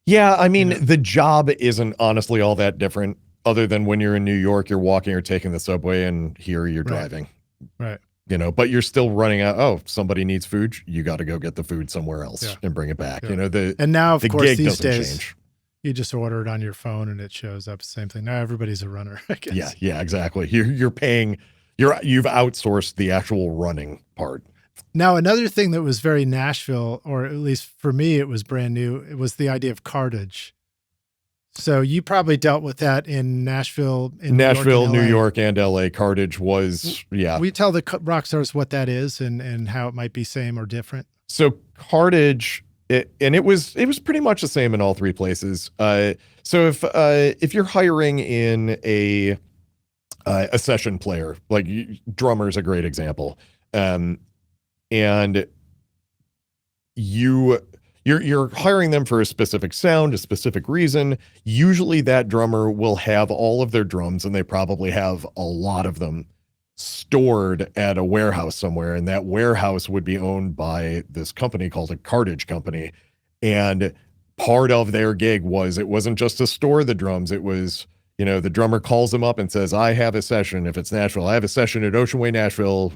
Yeah, I mean, the job isn't honestly all that different, other than when you're in New York, you're walking or taking the subway, and here you're driving. Right. But you're still running out. Oh, somebody needs food. You got to go get the food somewhere else and bring it back. Yeah. The and now, of the course, gig these doesn't days, change. you just order it on your phone and it shows up. Same thing. Now everybody's a runner, I guess. Yeah, exactly. You're paying. You've outsourced the actual running part. Now, another thing that was very Nashville, or at least for me, it was brand new. It was the idea of cartage. So you probably dealt with that in Nashville, New York, and LA. Cartage was, We tell the rock stars what that is and how it might be same or different. So cartage, it was pretty much the same in all three places. So if you're hiring in a session player, like drummer's a great example, and you're hiring them for a specific sound, a specific reason. Usually that drummer will have all of their drums, and they probably have a lot of them stored at a warehouse somewhere. And that warehouse would be owned by this company called a cartage company. And part of their gig it wasn't just to store the drums. It was, the drummer calls them up and says, I have a session. If it's Nashville, I have a session at Ocean Way, Nashville,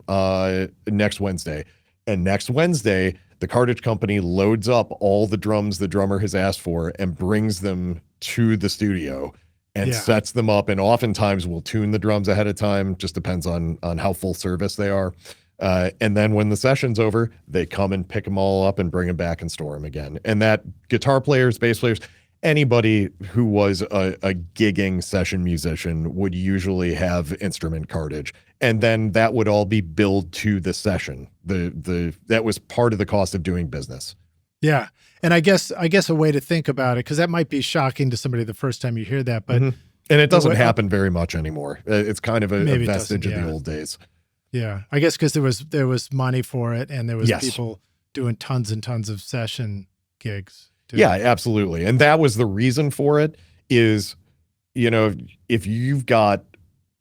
next Wednesday. And next Wednesday, the cartage company loads up all the drums the drummer has asked for and brings them to the studio and sets them up. And oftentimes we'll tune the drums ahead of time. Just depends on how full service they are. And then when the session's over, they come and pick them all up and bring them back and store them again. And that guitar players, bass players, anybody who was a gigging session musician would usually have instrument cartage. And then that would all be billed to the session. That was part of the cost of doing business. Yeah. And I guess a way to think about it, because that might be shocking to somebody the first time you hear that, but and it doesn't happen very much anymore. It's kind of a vestige of the old days. Yeah. I guess because there was money for it, and there was people doing tons and tons of session gigs too. Yeah, absolutely. And that was the reason for it is, if you've got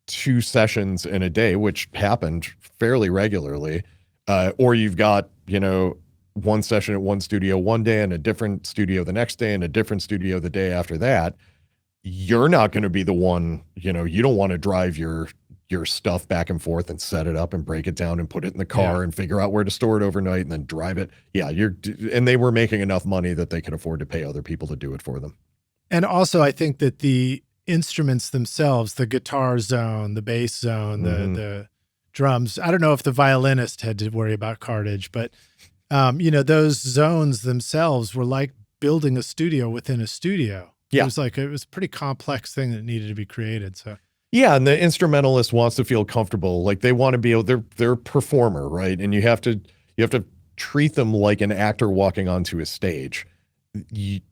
2 sessions in a day, which happened fairly regularly, or you've got, one session at one studio one day and a different studio the next day and a different studio the day after that, you're not going to be the one, you don't want to drive your stuff back and forth and set it up and break it down and put it in the car and figure out where to store it overnight and then drive it. Yeah, and they were making enough money that they could afford to pay other people to do it for them. And also, I think that the instruments themselves, the guitar zone, the bass zone, the drums, I don't know if the violinist had to worry about cartage, but those zones themselves were like building a studio within a studio. Yeah. It was a pretty complex thing that needed to be created. So yeah, and the instrumentalist wants to feel comfortable. Like they want to be able, they're a performer, right? And you have to treat them like an actor walking onto a stage.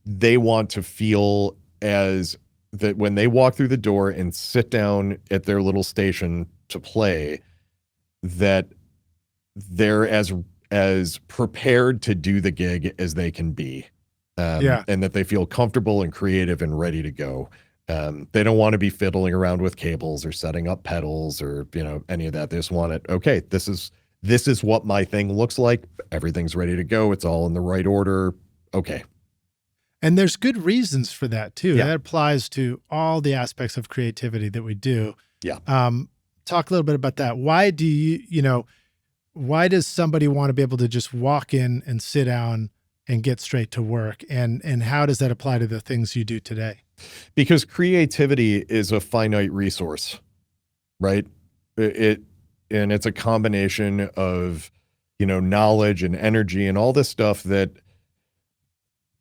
They want to feel as that when they walk through the door and sit down at their little station to play, that they're as prepared to do the gig as they can be. And that they feel comfortable and creative and ready to go. They don't want to be fiddling around with cables or setting up pedals or, any of that. They just want it. Okay, this is what my thing looks like. Everything's ready to go. It's all in the right order. Okay. And there's good reasons for that too. Yeah. That applies to all the aspects of creativity that we do. Yeah. Talk a little bit about that. Why do why does somebody want to be able to just walk in and sit down and get straight to work? And how does that apply to the things you do today? Because creativity is a finite resource, right? And it's a combination of, knowledge and energy and all this stuff that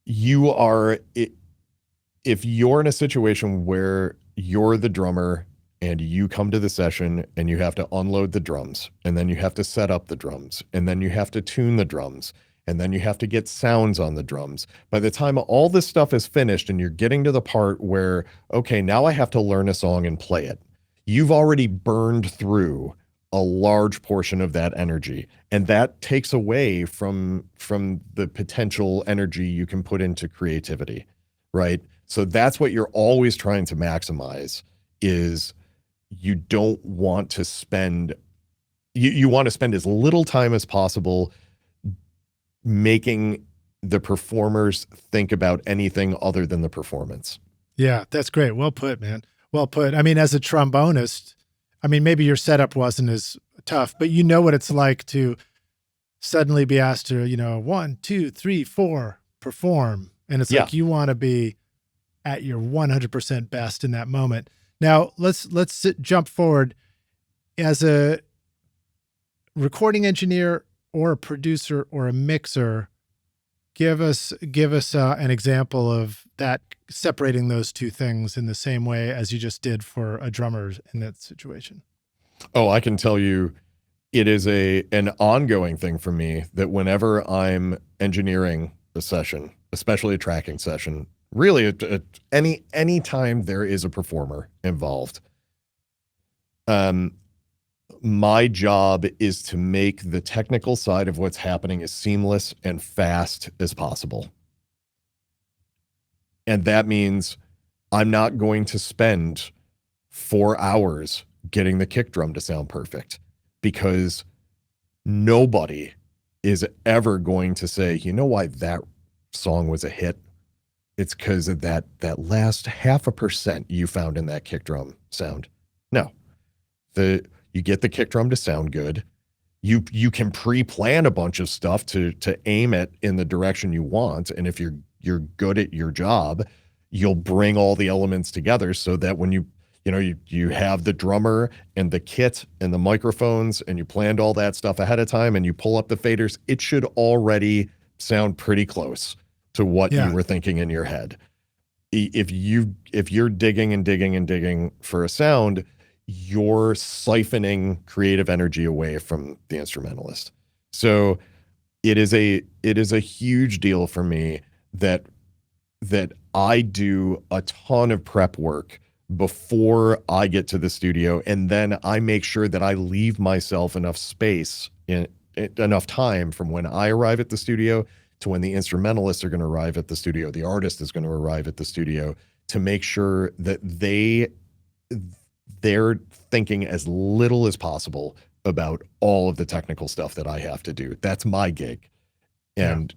if you're in a situation where you're the drummer and you come to the session and you have to unload the drums, and then you have to set up the drums, and then you have to tune the drums, and then you have to get sounds on the drums. By the time all this stuff is finished and you're getting to the part where, okay, now I have to learn a song and play it, you've already burned through a large portion of that energy. And that takes away from the potential energy you can put into creativity, right? So that's what you're always trying to maximize is you don't want to spend, you want to spend as little time as possible making the performers think about anything other tthan the performance. Yeah, that's great. Well put, man. Well put. I mean, as a trombonist, I mean, maybe your setup wasn't as tough, but you know what it's like to suddenly be asked to, 1, 2, 3, 4, perform. And it's like, you want to be at your 100% best in that moment. Now let's jump forward. As a recording engineer or a producer or a mixer, give us an example of that, separating those two things in the same way as you just did for a drummer in that situation. Oh, I can tell you, it is an ongoing thing for me that whenever I'm engineering a session, especially a tracking session, really any time there is a performer involved, my job is to make the technical side of what's happening as seamless and fast as possible. And that means I'm not going to spend 4 hours getting the kick drum to sound perfect, because nobody is ever going to say, you know why that song was a hit? It's because of that last 0.5% you found in that kick drum sound. No. You get the kick drum to sound good. You can pre-plan a bunch of stuff to aim it in the direction you want. And if you're good at your job, you'll bring all the elements together so that when you have the drummer and the kit and the microphones and you planned all that stuff ahead of time and you pull up the faders, it should already sound pretty close to what you were thinking in your head. If you're digging and digging and digging for a sound, you're siphoning creative energy away from the instrumentalist. So it is a huge deal for me that I do a ton of prep work before I get to the studio, and then I make sure that I leave myself enough space in enough time from when I arrive at the studio to when the instrumentalists are going to arrive at the studio, the artist is going to arrive at the studio, to make sure that they're thinking as little as possible about all of the technical stuff that I have to do. That's my gig. And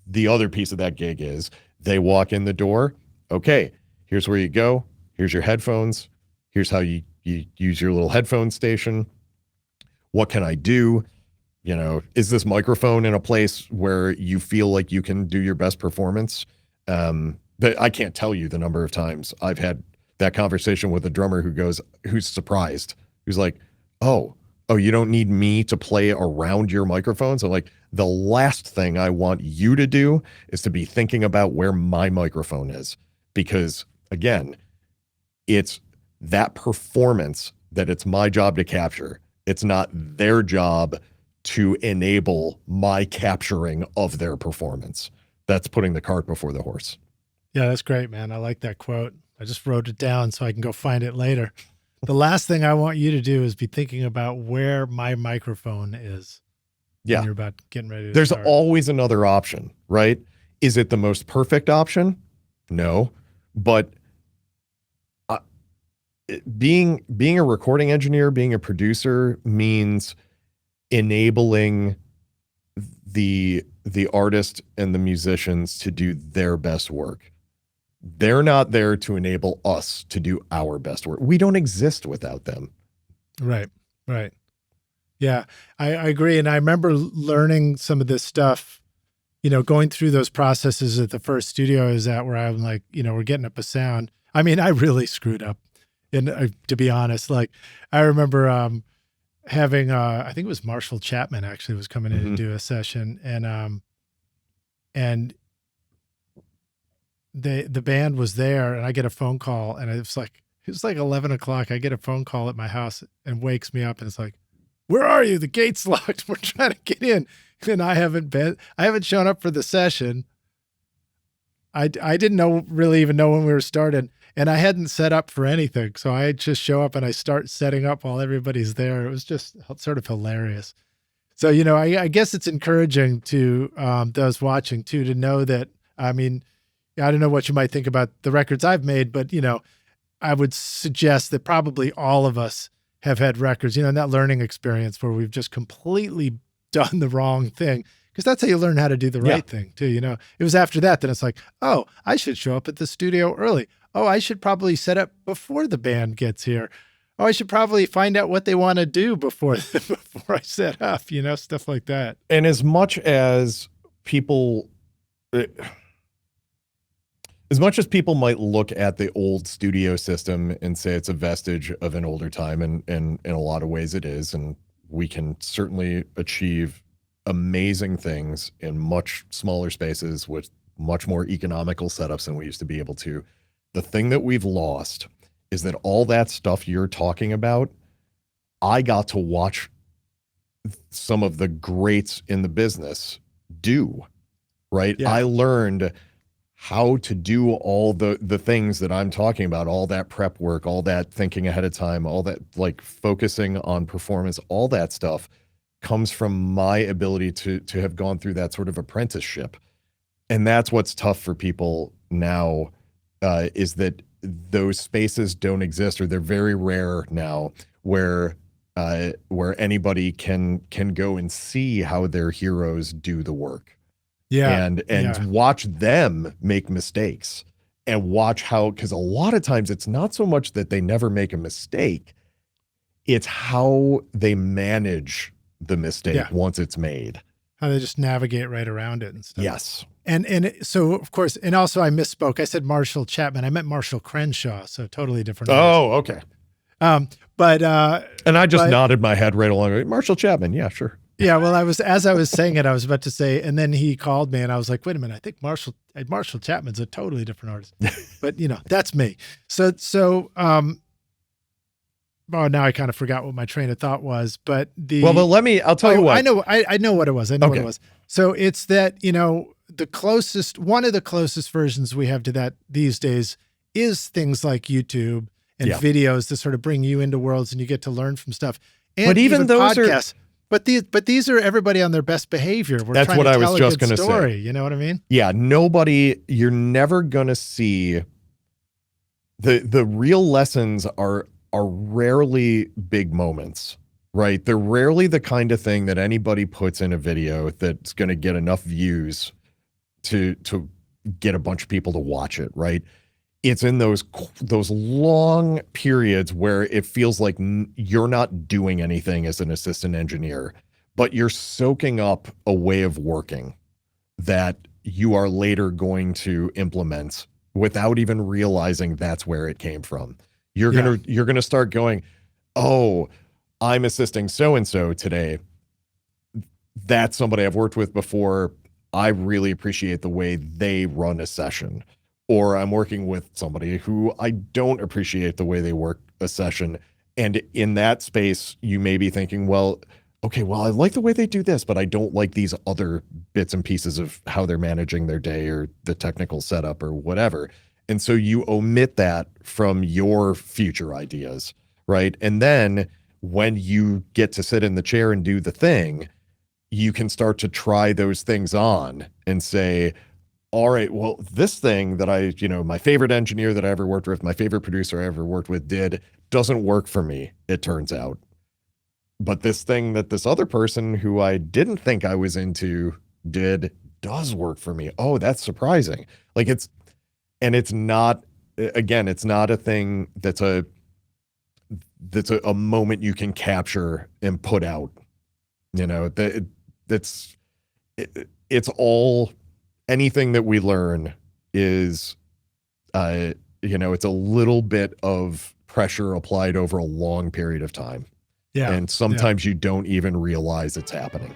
the other piece of that gig is they walk in the door. Okay, here's where you go. Here's your headphones. Here's how you use your little headphone station. What can I do? Is this microphone in a place where you feel like you can do your best performance? I can't tell you the number of times I've had that conversation with a drummer who's surprised, who's like, oh, you don't need me to play around your microphones? I'm like, the last thing I want you to do is to be thinking about where my microphone is. Because again, it's that performance that it's my job to capture. It's not their job to enable my capturing of their performance. That's putting the cart before the horse. Yeah, that's great, man. I like that quote. I just wrote it down so I can go find it later. The last thing I want you to do is be thinking about where my microphone is. Yeah. When you're about getting ready to There's start. always another option, right? Is it the most perfect option? No. But being a recording engineer, being a producer means enabling the artist and the musicians to do their best work. They're not there to enable us to do our best work. We don't exist without them. Right. Yeah, I agree. And I remember learning some of this stuff, going through those processes at the first studio I was at, where I'm like, we're getting up a sound. I mean, I really screwed up. And to be honest, like I remember having, I think it was Marshall Chapman actually was coming in to do a session, and the band was there, and I get a phone call, and it was like 11 o'clock. I get a phone call at my house and wakes me up, and it's like, where are you? The gate's locked. We're trying to get in. And I haven't shown up for the session. I didn't really even know when we were starting, and I hadn't set up for anything. So I just show up and I start setting up while everybody's there. It was just sort of hilarious. So, I guess it's encouraging to those watching too, to know that, I mean, I don't know what you might think about the records I've made, but, I would suggest that probably all of us have had records, in that learning experience where we've just completely done the wrong thing. Because that's how you learn how to do the right thing too. It was after that it's like, oh, I should show up at the studio early. Oh, I should probably set up before the band gets here. Oh, I should probably find out what they want to do before I set up, stuff like that. And as much as people might look at the old studio system and say it's a vestige of an older time, and in a lot of ways it is, and we can certainly achieve amazing things in much smaller spaces with much more economical setups than we used to be able to. The thing that we've lost is that all that stuff you're talking about, I got to watch some of the greats in the business do, right? Yeah. I learned how to do all the things that I'm talking about, all that prep work, all that thinking ahead of time, all that like focusing on performance, all that stuff comes from my ability to have gone through that sort of apprenticeship. And that's what's tough for people now, is that those spaces don't exist, or they're very rare now, where anybody can go and see how their heroes do the work. Yeah. And watch them make mistakes, and watch how, because a lot of times it's not so much that they never make a mistake, it's how they manage the mistake once it's made. How they just navigate right around it and stuff. Yes. And so, of course, and also I misspoke. I said Marshall Chapman. I meant Marshall Crenshaw, so totally different. Oh, okay. And I just nodded my head right along. Marshall Chapman, yeah, sure. Yeah, well, as I was saying it, I was about to say, and then he called me, and I was like, wait a minute, I think Marshall Chapman's a totally different artist. But that's me. So now I kind of forgot what my train of thought was, but I'll tell you what. I know what it was. What it was. So it's that, one of the closest versions we have to that these days is things like YouTube and videos that sort of bring you into worlds, and you get to learn from stuff. And but even those podcasts. But these are everybody on their best behavior. That's what I was just going to say. You know what I mean? Yeah. You're never going to see the real lessons are rarely big moments, right? They're rarely the kind of thing that anybody puts in a video that's going to get enough views to get a bunch of people to watch it, right? It's in those long periods where it feels like you're not doing anything as an assistant engineer, but you're soaking up a way of working that you are later going to implement without even realizing that's where it came from. You're gonna start going, oh, I'm assisting so-and-so today. That's somebody I've worked with before. I really appreciate the way they run a session. Or I'm working with somebody who I don't appreciate the way they work a session. And in that space, you may be thinking, well, I like the way they do this, but I don't like these other bits and pieces of how they're managing their day or the technical setup or whatever. And so you omit that from your future ideas, right? And then when you get to sit in the chair and do the thing, you can start to try those things on and say, all right, well, this thing that my favorite engineer that I ever worked with, my favorite producer I ever worked with doesn't work for me, it turns out. But this thing that this other person who I didn't think I was into does work for me. Oh, that's surprising. It's not a thing that's a moment you can capture and put out. It's all, anything that we learn is, it's a little bit of pressure applied over a long period of time. Yeah. And sometimes you don't even realize it's happening.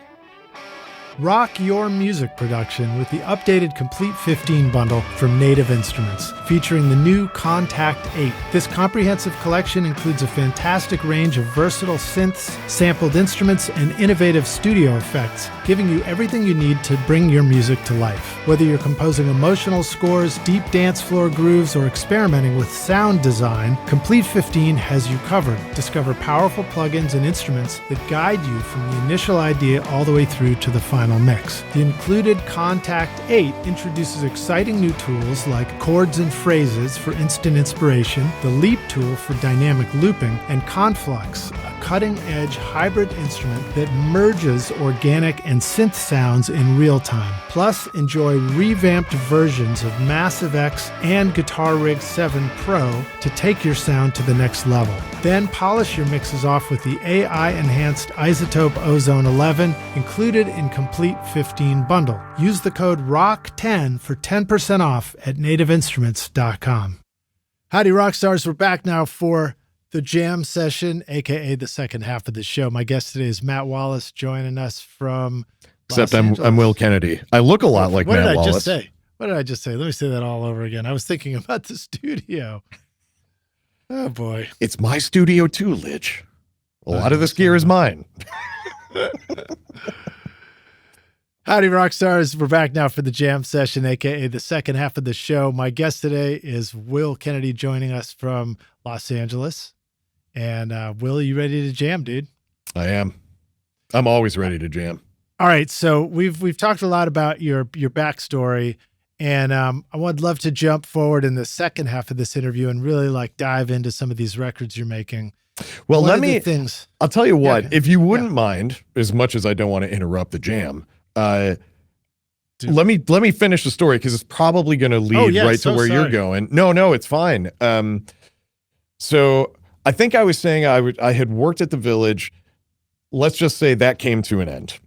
Rock your music production with the updated Complete 15 bundle from Native Instruments, featuring the new Contact 8. This comprehensive collection includes a fantastic range of versatile synths, sampled instruments, and innovative studio effects, giving you everything you need to bring your music to life. Whether you're composing emotional scores, deep dance floor grooves, or experimenting with sound design, Complete 15 has you covered. Discover powerful plugins and instruments that guide you from the initial idea all the way through to the final mix. The included Contact 8 introduces exciting new tools like chords and phrases for instant inspiration, the Leap tool for dynamic looping, and Conflux, a cutting-edge hybrid instrument that merges organic and synth sounds in real time. Plus, enjoy revamped versions of Massive X and Guitar Rig 7 Pro to take your sound to the next level. Then polish your mixes off with the AI-enhanced Isotope Ozone 11 included in Complete 15 bundle. Use the code ROCK10 for 10% off at nativeinstruments.com. Howdy, Rockstars. We're back now for the jam session, aka the second half of the show. My guest today is Matt Wallace, joining us from Except I'm Will Kennedy. I look a lot like Matt Wallace. What did I just say? What did I just say? Let me say that all over again. I was thinking about the studio. Oh, boy. It's my studio too, Lich. A lot of this gear is mine. Howdy, Rockstars. We're back now for the jam session, aka the second half of the show. My guest today is Will Kennedy, joining us from Los Angeles. And Will, you ready to jam, dude? I am. I'm always ready to jam. All right, so we've talked a lot about your backstory, and I would love to jump forward in the second half of this interview and really like dive into some of these records you're making. Well, I'll tell you what, if you wouldn't mind, as much as I don't want to interrupt the jam, let me finish the story, because it's probably going to lead to where you're going. No, it's fine. So I think I was saying I had worked at the Village. Let's just say that came to an end.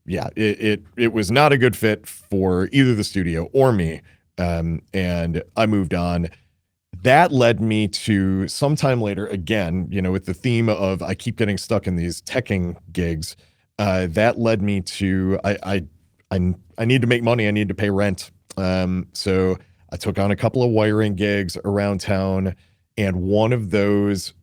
It was not a good fit for either the studio or me. And I moved on. That led me to sometime later, again, with the theme of I keep getting stuck in these teching gigs. That led me to I need to make money. I need to pay rent. So I took on a couple of wiring gigs around town, and one of those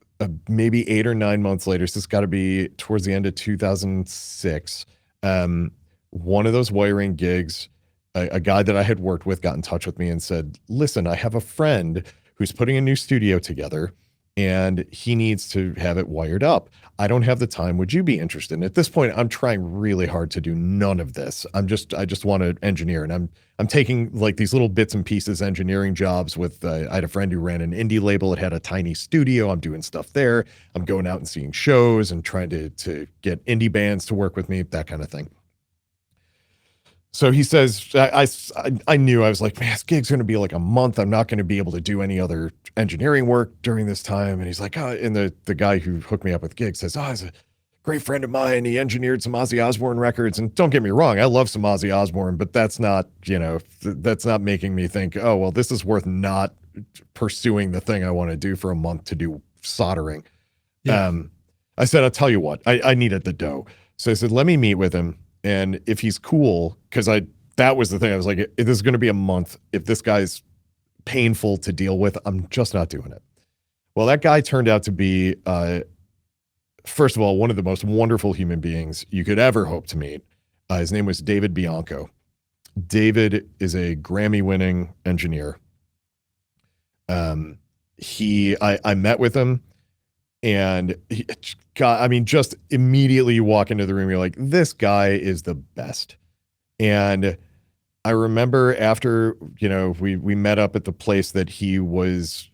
maybe 8 or 9 months later, so it's got to be towards the end of 2006. One of those wiring gigs, a guy that I had worked with got in touch with me and said, listen, I have a friend who's putting a new studio together and he needs to have it wired up. I don't have the time. Would you be interested? And at this point, I'm trying really hard to do none of this. I just want to engineer, and I'm taking like these little bits and pieces engineering jobs with, I had a friend who ran an indie label. It had a tiny studio. I'm doing stuff there. I'm going out and seeing shows and trying to get indie bands to work with me, that kind of thing. So he says, I knew, I was like, man, this gig's going to be like a month. I'm not going to be able to do any other engineering work during this time. And he's like, and the guy who hooked me up with gigs says, he's a great friend of mine. He engineered some Ozzy Osbourne records. And don't get me wrong, I love some Ozzy Osbourne, but that's not, that's not making me think, oh, well, this is worth not pursuing the thing I want to do for a month to do soldering. Yeah. I said, I'll tell you what, I needed the dough. So I said, let me meet with him. And if he's cool, because that was the thing. I was like, if this is going to be a month, if this guy's painful to deal with, I'm just not doing it. Well, that guy turned out to be, first of all, one of the most wonderful human beings you could ever hope to meet. His name was David Bianco. David is a Grammy-winning engineer. I met with him. And just immediately you walk into the room, you're like, this guy is the best. And I remember after, we met up at the place that he was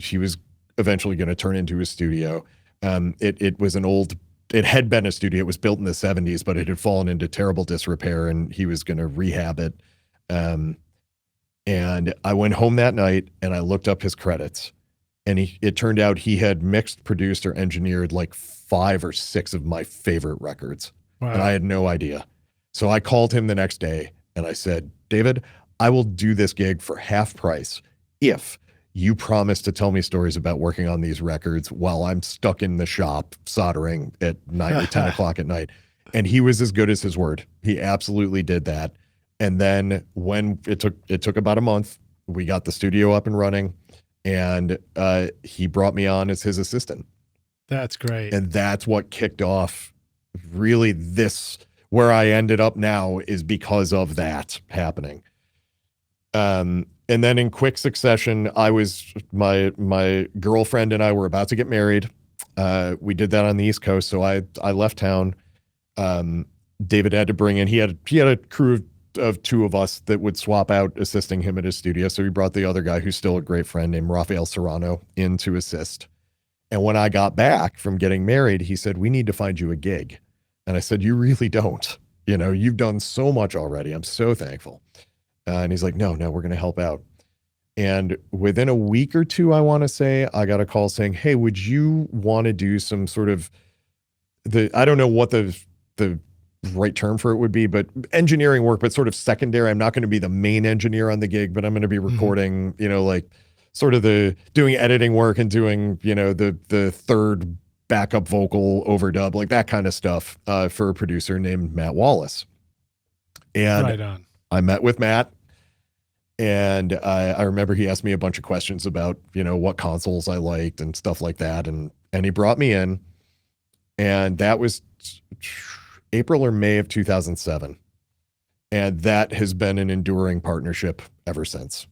eventually going to turn into a studio. It was it had been a studio. It was built in the 70s, but it had fallen into terrible disrepair, and he was going to rehab it. And I went home that night and I looked up his credits. And it turned out he had mixed, produced, or engineered like 5 or 6 of my favorite records. Wow. And I had no idea. So I called him the next day and I said, David, I will do this gig for half price if you promise to tell me stories about working on these records while I'm stuck in the shop soldering at 9 or 10 o'clock at night. And he was as good as his word. He absolutely did that. And then when it took about a month, we got the studio up and running. And he brought me on as his assistant. That's great. And that's what kicked off really where I ended up now is because of that happening. And then in quick succession, my girlfriend and I were about to get married. We did that on the East Coast. So I left town. David had to bring in, he had a crew of 2 of us that would swap out assisting him at his studio. So he brought the other guy who's still a great friend named Rafael Serrano in to assist. And when I got back from getting married, he said, we need to find you a gig. And I said, you really don't. You've done so much already. I'm so thankful. And he's like, no, we're going to help out. And within a week or two, I want to say, I got a call saying, hey, would you want to do some sort of I don't know what the right term for it would be, but engineering work, but sort of secondary. I'm not going to be the main engineer on the gig, but I'm going to be recording, like sort of doing editing work and doing, the third backup vocal overdub, like that kind of stuff for a producer named Matt Wallace. And right on. I met with Matt, and I remember he asked me a bunch of questions about, what consoles I liked and stuff like that. And he brought me in, and that was April or May of 2007. And that has been an enduring partnership ever since.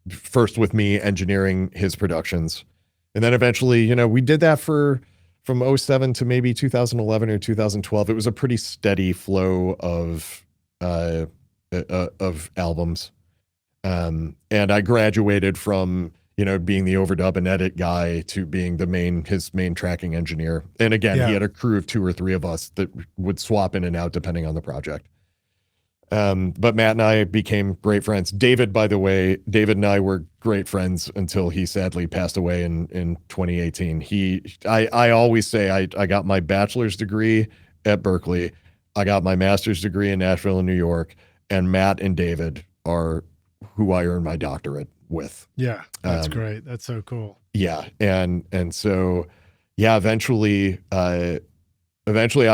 First with me engineering his productions. And then eventually, we did that from 2007 to maybe 2011 or 2012. It was a pretty steady flow of albums. And I graduated from, being the overdub and edit guy to being his main tracking engineer. And again, he had a crew of 2 or 3 of us that would swap in and out depending on the project. But Matt and I became great friends. David, by the way, David and I were great friends until he sadly passed away in 2018. I always say I got my bachelor's degree at Berkeley. I got my master's degree in Nashville and New York, and Matt and David are who I earned my doctorate with. Yeah, that's great. That's so cool. Yeah. And so, eventually I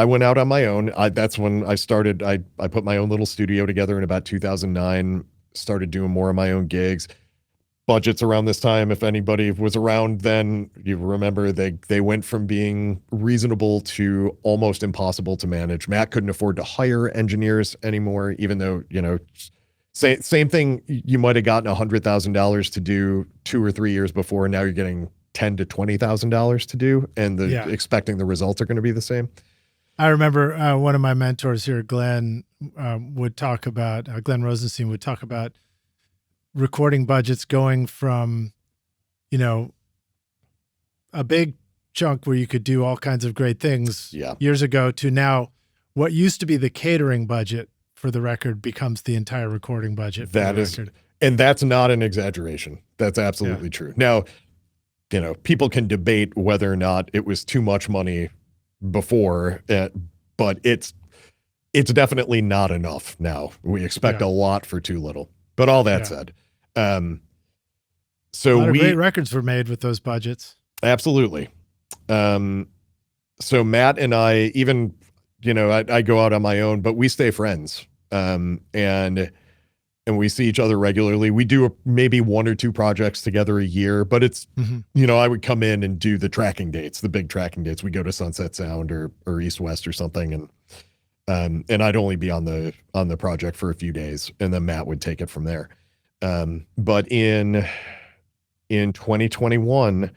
went out on my own. That's when I started. I put my own little studio together in about 2009, started doing more of my own gigs. Budgets around this time, if anybody was around then, you remember they went from being reasonable to almost impossible to manage. Matt couldn't afford to hire engineers anymore, even though, same thing, you might have gotten $100,000 to do 2 or 3 years before, and now you're getting $10,000 to $20,000 to do, and expecting the results are going to be the same. I remember one of my mentors here, Glenn, would talk about, Glenn Rosenstein would talk about recording budgets going from, a big chunk where you could do all kinds of great things years ago to now what used to be the catering budget for the record becomes the entire recording budget. And that's not an exaggeration. That's absolutely true. Now, people can debate whether or not it was too much money before, but it's definitely not enough now. We expect a lot for too little. But all that said, so a lot of great records were made with those budgets. Absolutely. So Matt and I, even, I go out on my own, but we stay friends. And we see each other regularly. We do maybe 1 or 2 projects together a year, but it's, I would come in and do the tracking dates, the big tracking dates. We go to Sunset Sound or East West or something. And I'd only be on the project for a few days, and then Matt would take it from there. But in 2021,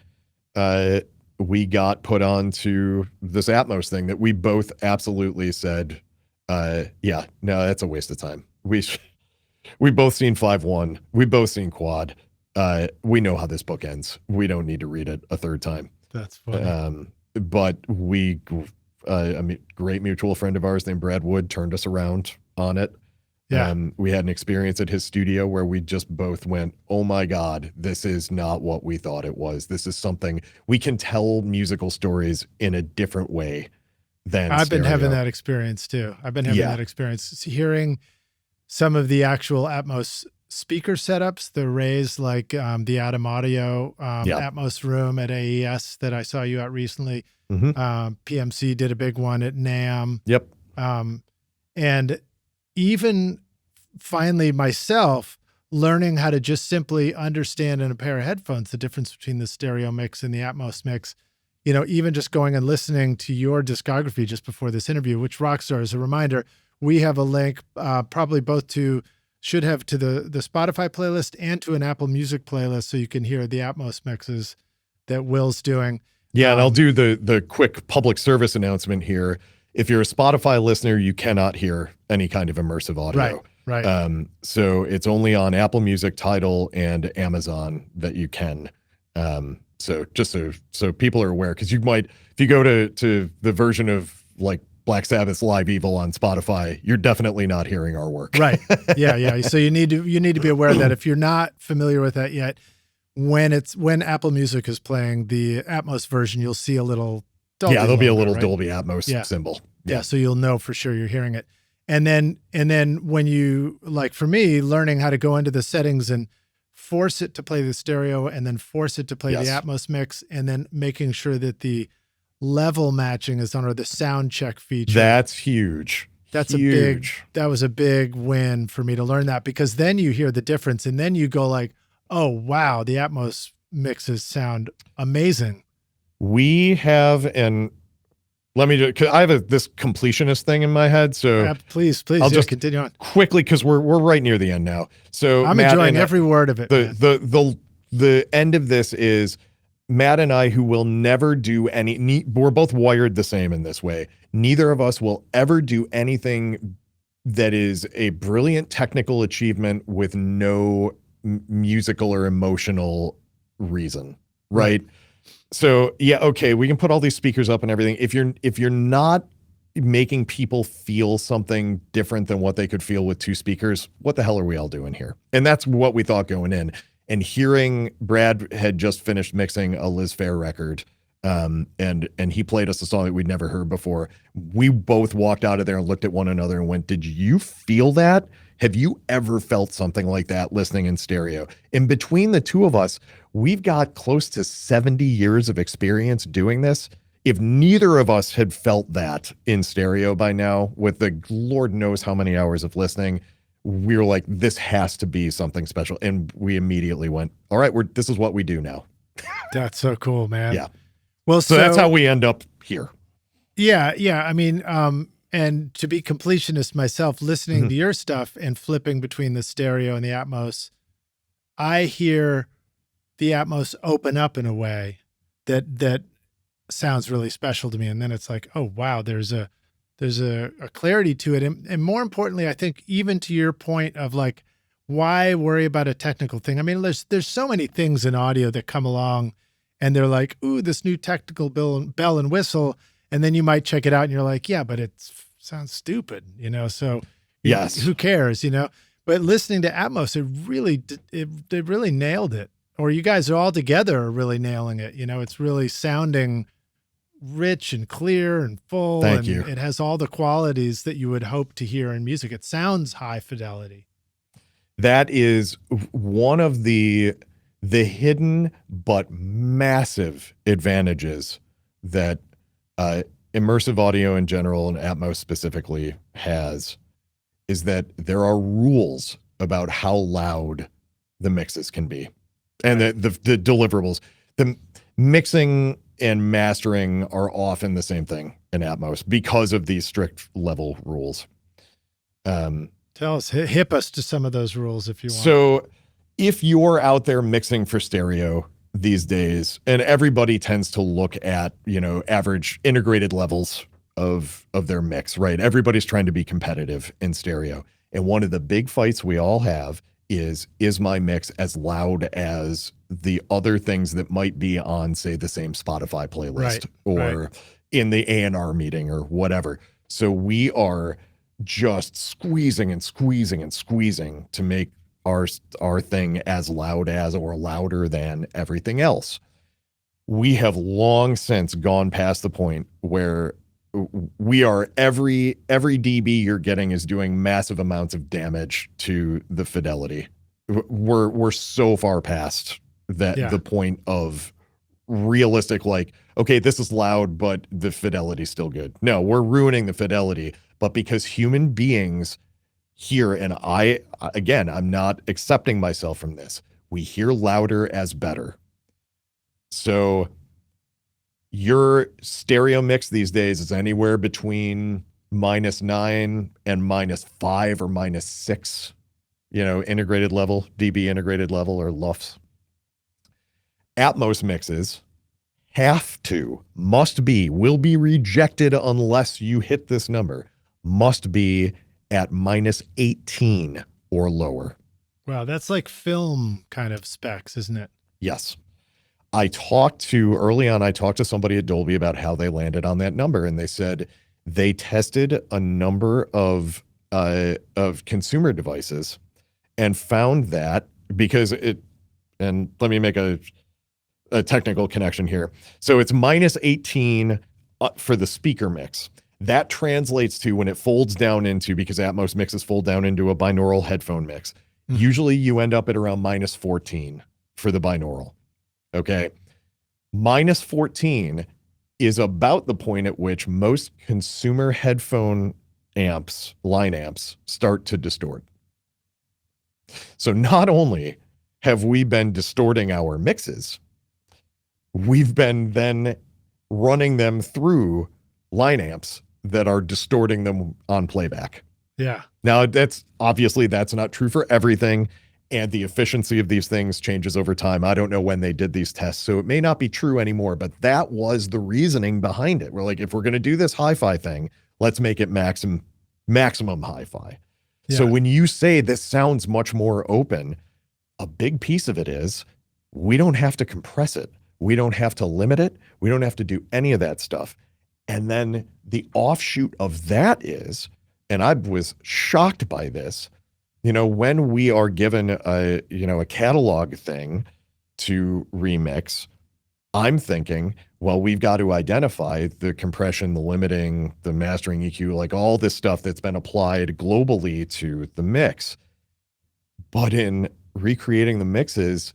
we got put on to this Atmos thing that we both absolutely said, no, that's a waste of time. We both seen 5-1. We both seen Quad. We know how this book ends. We don't need to read it a third time. That's funny. But great mutual friend of ours named Brad Wood turned us around on it. Yeah. We had an experience at his studio where we just both went, oh my God, this is not what we thought it was. This is something we can tell musical stories in a different way than I've been stereo. having that experience too. I've been having that experience, hearing some of the actual Atmos speaker setups, the Rays, like the Atom Audio Atmos room at AES that I saw you at recently. PMC did a big one at NAMM. Yep. And even finally myself learning how to just simply understand in a pair of headphones the difference between the stereo mix and the Atmos mix. Even just going and listening to your discography just before this interview, which Rockstar, as a reminder, we have a link probably both should have to the Spotify playlist and to an Apple Music playlist so you can hear the Atmos mixes that Will's doing. Yeah, and I'll do the quick public service announcement here. If you're a Spotify listener, you cannot hear any kind of immersive audio. Right. So it's only on Apple Music, Tidal, and Amazon that you can. So just so people are aware, because you might, if you go to the version of like Black Sabbath's Live Evil on Spotify, you're definitely not hearing our work. Right. Yeah. So you need to be aware that if you're not familiar with that yet, when Apple Music is playing the Atmos version, you'll see a little Dolby there'll be a logo, little right? Dolby Atmos symbol. Yeah. So you'll know for sure you're hearing it. And then when you, like for me, learning how to go into the settings and force it to play the stereo and then force it to play the Atmos mix, and then making sure that the level matching is on, or the sound check feature. That's huge. That was a big win for me to learn that, because then you hear the difference and then you go like, oh, wow, the Atmos mixes sound amazing. We have, and let me cause I have this completionist thing in my head. So please, I'll just continue on quickly, because we're right near the end now. So I'm Matt, enjoying every word of it. The end of this is Matt and I, who will never do we're both wired the same in this way. Neither of us will ever do anything that is a brilliant technical achievement with no musical or emotional reason, right? So yeah, okay, we can put all these speakers up and everything. If you're not making people feel something different than what they could feel with two speakers, what the hell are we all doing here? And that's what we thought going in. And hearing Brad had just finished mixing a Liz Phair record, and he played us a song that we'd never heard before. We both walked out of there and looked at one another and went, "Did you feel that? Have you ever felt something like that listening in stereo?" In between the two of us, we've got close to 70 years of experience doing this. If neither of us had felt that in stereo by now, with the Lord knows how many hours of listening, we were like, this has to be something special. And we immediately went, all right, this is what we do now. That's so cool, man. Yeah. Well, so that's how we end up here. Yeah. I mean, and to be completionist myself, listening to your stuff and flipping between the stereo and the Atmos, I hear the Atmos open up in a way that sounds really special to me. And then it's like, oh, wow, there's a clarity to it. And more importantly, I think even to your point of like, why worry about a technical thing? I mean, there's so many things in audio that come along and they're like, ooh, this new technical bell and whistle. And then you might check it out and you're like, yeah, but it sounds stupid, so yes, who cares, but listening to Atmos, it really nailed it. Or you guys are all together are really nailing it. It's really sounding rich and clear and full. Thank and you. It has all the qualities that you would hope to hear in music. It sounds high fidelity. That is one of the hidden but massive advantages that immersive audio in general and Atmos specifically has, is that there are rules about how loud the mixes can be. And the deliverables, the mixing and mastering are often the same thing in Atmos because of these strict level rules. Tell us, hip us to some of those rules if you want. So if you're out there mixing for stereo these days, and everybody tends to look at, average integrated levels of their mix, right? Everybody's trying to be competitive in stereo. And one of the big fights we all have is my mix as loud as the other things that might be on, say, the same Spotify playlist or in the A&R meeting or whatever. So we are just squeezing and squeezing and squeezing to make our thing as loud as or louder than everything else. We have long since gone past the point where we are every dB you're getting is doing massive amounts of damage to the fidelity. We're so far past that the point of realistic, like, okay, this is loud, but the fidelity's still good. No, we're ruining the fidelity, but because human beings hear, and I'm not accepting myself from this, we hear louder as better. So your stereo mix these days is anywhere between -9 and -5 or -6, integrated level, dB integrated level, or LUFS. Atmos mixes will be rejected unless you hit this number, must be at -18 or lower. Wow, that's like film kind of specs, isn't it? Yes. Early on, I talked to somebody at Dolby about how they landed on that number, and they said they tested a number of consumer devices and found that and let me make a technical connection here. So it's minus 18 for the speaker mix. That translates to when it folds down into, because Atmos mixes fold down into a binaural headphone mix. Usually you end up at around minus 14 for the binaural. Okay. Minus 14 is about the point at which most consumer headphone amps, line amps, start to distort. So not only have we been distorting our mixes, we've been then running them through line amps that are distorting them on playback. Yeah. Now, that's not true for everything, and the efficiency of these things changes over time. I don't know when they did these tests, so it may not be true anymore, but that was the reasoning behind it. We're like, if we're going to do this hi-fi thing, let's make it maximum hi-fi. Yeah. So when you say this sounds much more open, a big piece of it is we don't have to compress it. We don't have to limit it. We don't have to do any of that stuff. And then the offshoot of that is, and I was shocked by this, when we are given a catalog thing to remix, I'm thinking, well, we've got to identify the compression, the limiting, the mastering EQ, like all this stuff that's been applied globally to the mix. But in recreating the mixes,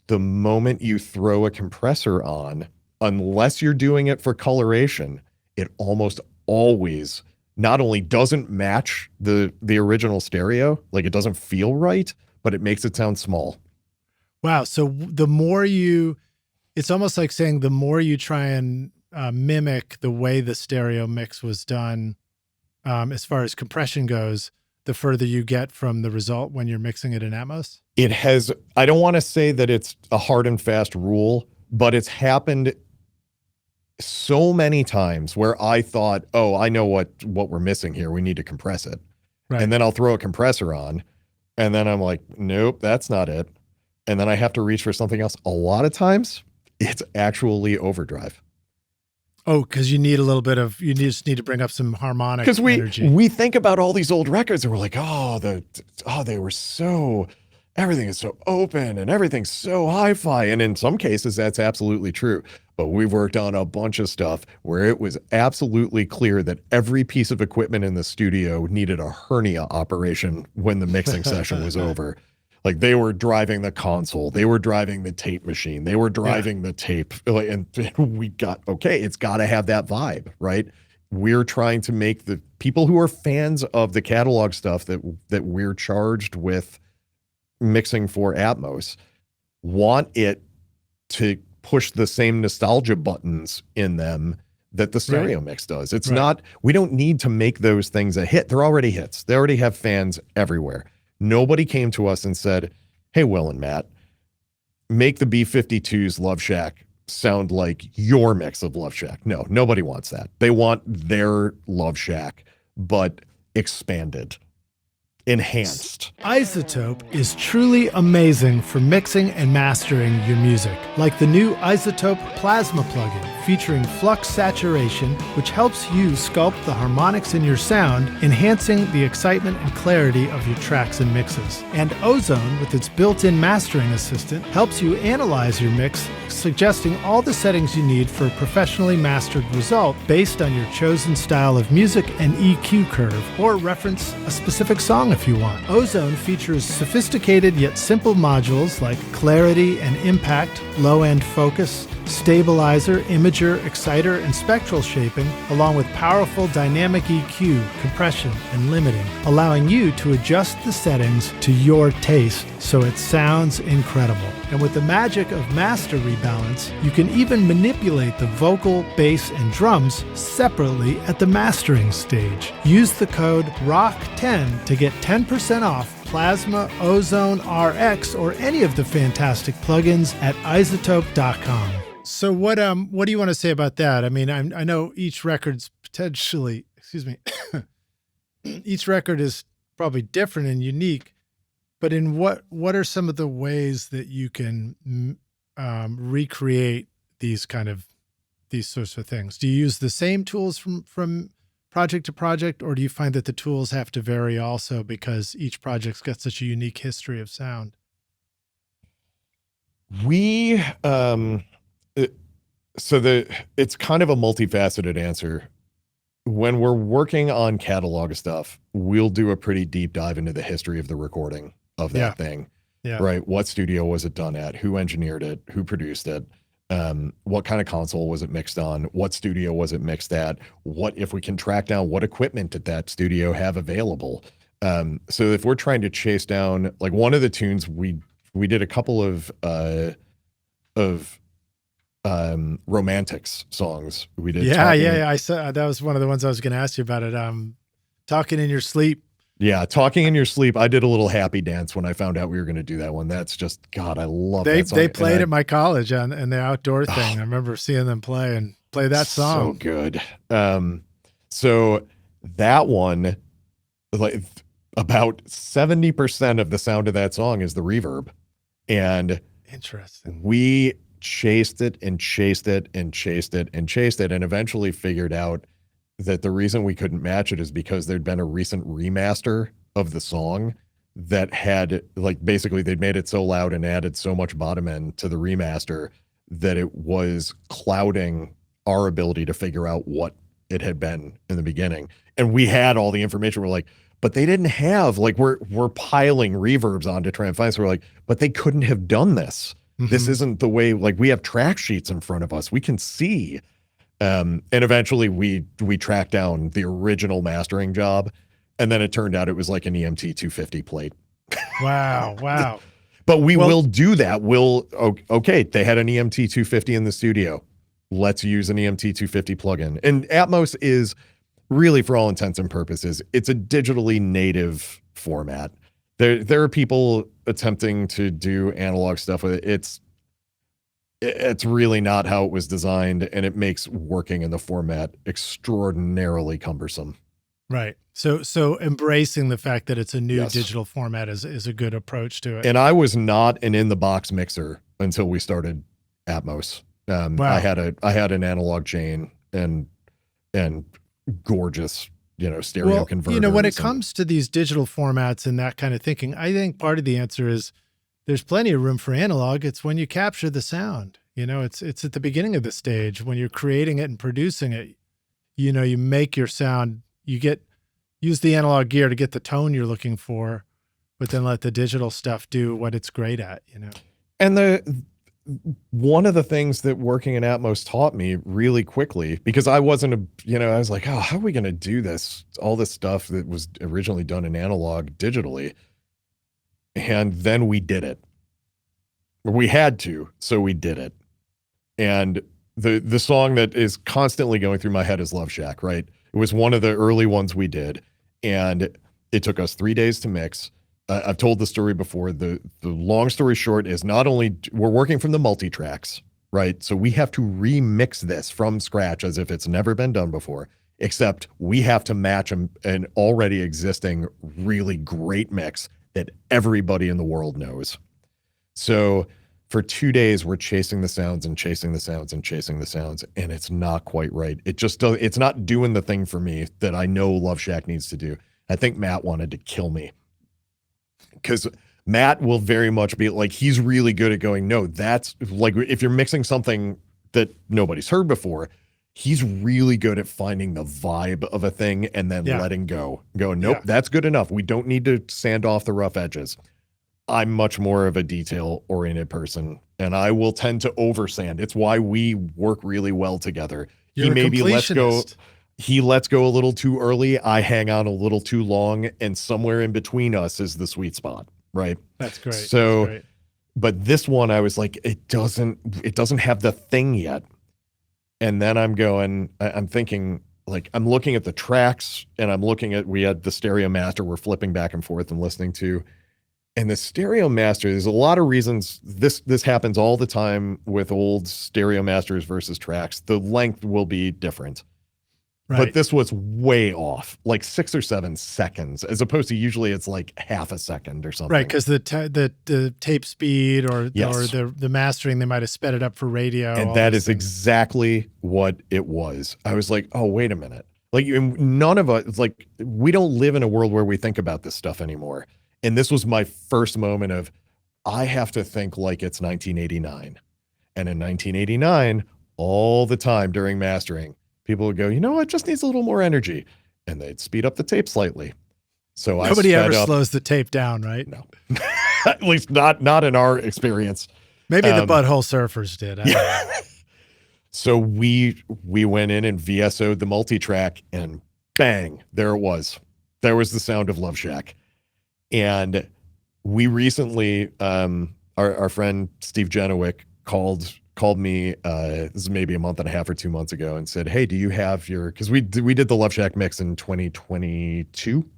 the moment you throw a compressor on, unless you're doing it for coloration, it almost always not only doesn't match the original stereo, like it doesn't feel right, but it makes it sound small. Wow. So it's almost like saying the more you try and mimic the way the stereo mix was done, as far as compression goes, the further you get from the result when you're mixing it in Atmos? I don't want to say that it's a hard and fast rule, but it's happened so many times where I thought, oh, I know what we're missing here. We need to compress it. Right. And then I'll throw a compressor on, and then I'm like, nope, that's not it. And then I have to reach for something else. A lot of times it's actually overdrive. Oh, because you just need to bring up some harmonic energy. We think about all these old records and we're like, everything is so open and everything's so hi-fi. And in some cases, that's absolutely true. But we've worked on a bunch of stuff where it was absolutely clear that every piece of equipment in the studio needed a hernia operation when the mixing session was over. Like they were driving the console, they were driving the tape machine, they were driving the tape. And it's got to have that vibe, right? We're trying to make the people who are fans of the catalog stuff that we're charged with mixing for Atmos want it to push the same nostalgia buttons in them that the stereo mix does. It's not, we don't need to make those things a hit. They're already hits. They already have fans everywhere. Nobody came to us and said, hey, Will and Matt, make the B-52's Love Shack sound like your mix of Love Shack. No, nobody wants that. They want their Love Shack, but expanded, enhanced. iZotope is truly amazing for mixing and mastering your music, like the new iZotope Plasma plugin featuring flux saturation, which helps you sculpt the harmonics in your sound, enhancing the excitement and clarity of your tracks and mixes. And Ozone, with its built-in mastering assistant, helps you analyze your mix, suggesting all the settings you need for a professionally mastered result based on your chosen style of music and EQ curve, or reference a specific song if you want. Ozone features sophisticated yet simple modules like clarity and impact, low-end focus, stabilizer, imager, exciter, and spectral shaping, along with powerful dynamic EQ, compression, and limiting, allowing you to adjust the settings to your taste so it sounds incredible. And with the magic of master rebalance, you can even manipulate the vocal, bass, and drums separately at the mastering stage. Use the code ROCK10 to get 10% off Plasma, Ozone, RX, or any of the fantastic plugins at iZotope.com. So what do you want to say about that? I mean, I know each record's potentially, each record is probably different and unique, but in what are some of the ways that you can recreate these sorts of things? Do you use the same tools from project to project, or do you find that the tools have to vary also because each project's got such a unique history of sound? We it's kind of a multifaceted answer. When we're working on catalog stuff, we'll do a pretty deep dive into the history of the recording of that thing. Yeah. Right. What studio was it done at? Who engineered it? Who produced it? What kind of console was it mixed on? What studio was it mixed at? What, if we can track down what equipment did that studio have available? So if we're trying to chase down, like one of the tunes, we did a couple of romantics songs. We did. Yeah. I saw that was one of the ones I was going to ask you about it. Talking in Your Sleep. Yeah, Talking in Your Sleep. I did a little happy dance when I found out we were going to do that one. That's just, God, I love that song. They played at my college in the outdoor thing. I remember seeing them play that song. So good. So that one, like about 70% of the sound of that song is the reverb. And interesting. We chased it and chased it and chased it and chased it and eventually figured out that the reason we couldn't match it is because there'd been a recent remaster of the song that had, like, basically they'd made it so loud and added so much bottom end to the remaster that it was clouding our ability to figure out what it had been in the beginning. And we had all the information. We're like, but they didn't have, like, we're piling reverbs on to try and find. So we're like, but they couldn't have done this. Mm-hmm. This isn't the way, like, we have track sheets in front of us. We can see. And eventually we tracked down the original mastering job. And then it turned out it was like an EMT 250 plate. Wow. But we will do that. Okay, they had an EMT 250 in the studio. Let's use an EMT 250 plugin. And Atmos is really, for all intents and purposes, it's a digitally native format. There are people attempting to do analog stuff with it. It's really not how it was designed, and it makes working in the format extraordinarily cumbersome. Right. So embracing the fact that it's a new digital format is a good approach to it. And I was not an in-the-box mixer until we started Atmos. Wow. I had an analog chain and gorgeous, stereo converters. When it comes to these digital formats and that kind of thinking, I think part of the answer is there's plenty of room for analog. It's when you capture the sound. It's at the beginning of the stage when you're creating it and producing it. You make your sound. Use the analog gear to get the tone you're looking for, but then let the digital stuff do what it's great at. And one of the things that working in Atmos taught me really quickly, because I wasn't I was like, oh, how are we going to do this? All this stuff that was originally done in analog digitally. And then we did it. We had to, so we did it. And the song that is constantly going through my head is Love Shack, right? It was one of the early ones we did. And it took us 3 days to mix. I've told the story before. The long story short is not only we're working from the multi-tracks, right? So we have to remix this from scratch as if it's never been done before, except we have to match an already existing really great mix that everybody in the world knows. So for 2 days, we're chasing the sounds and chasing the sounds and chasing the sounds, and it's not quite right. It's not doing the thing for me that I know Love Shack needs to do. I think Matt wanted to kill me because Matt will very much be like, he's really good at going, no, that's like, if you're mixing something that nobody's heard before, he's really good at finding the vibe of a thing and then letting go. Nope, that's good enough. We don't need to sand off the rough edges. I'm much more of a detail-oriented person, and I will tend to oversand. It's why we work really well together. He lets go a little too early. I hang on a little too long, and somewhere in between us is the sweet spot, right? That's great. So, That's great. But this one, I was like, it doesn't have the thing yet. And then I'm thinking, like, I'm looking at the tracks, and we had the stereo master we're flipping back and forth and listening to. And the stereo master, there's a lot of reasons this happens all the time with old stereo masters versus tracks. The length will be different. But this was way off, like 6 or 7 seconds, as opposed to usually it's like half a second or something. Right, because the tape speed or the mastering, they might have sped it up for radio. And that is exactly what it was. I was like, oh, wait a minute. Like, none of us, like, we don't live in a world where we think about this stuff anymore. And this was my first moment of, I have to think like it's 1989. And in 1989, all the time during mastering, people would go, you know what, just needs a little more energy. And they'd speed up the tape slightly. So nobody ever slows the tape down, right? No. At least not in our experience. Maybe the Butthole Surfers did. I don't know. So we went in and VSO'd the multi-track, and bang, there it was. There was the sound of Love Shack. And we recently, our friend Steve Genowick called me, this is maybe a month and a half or 2 months ago, and said, hey, do you have because we did the Love Shack mix in 2022.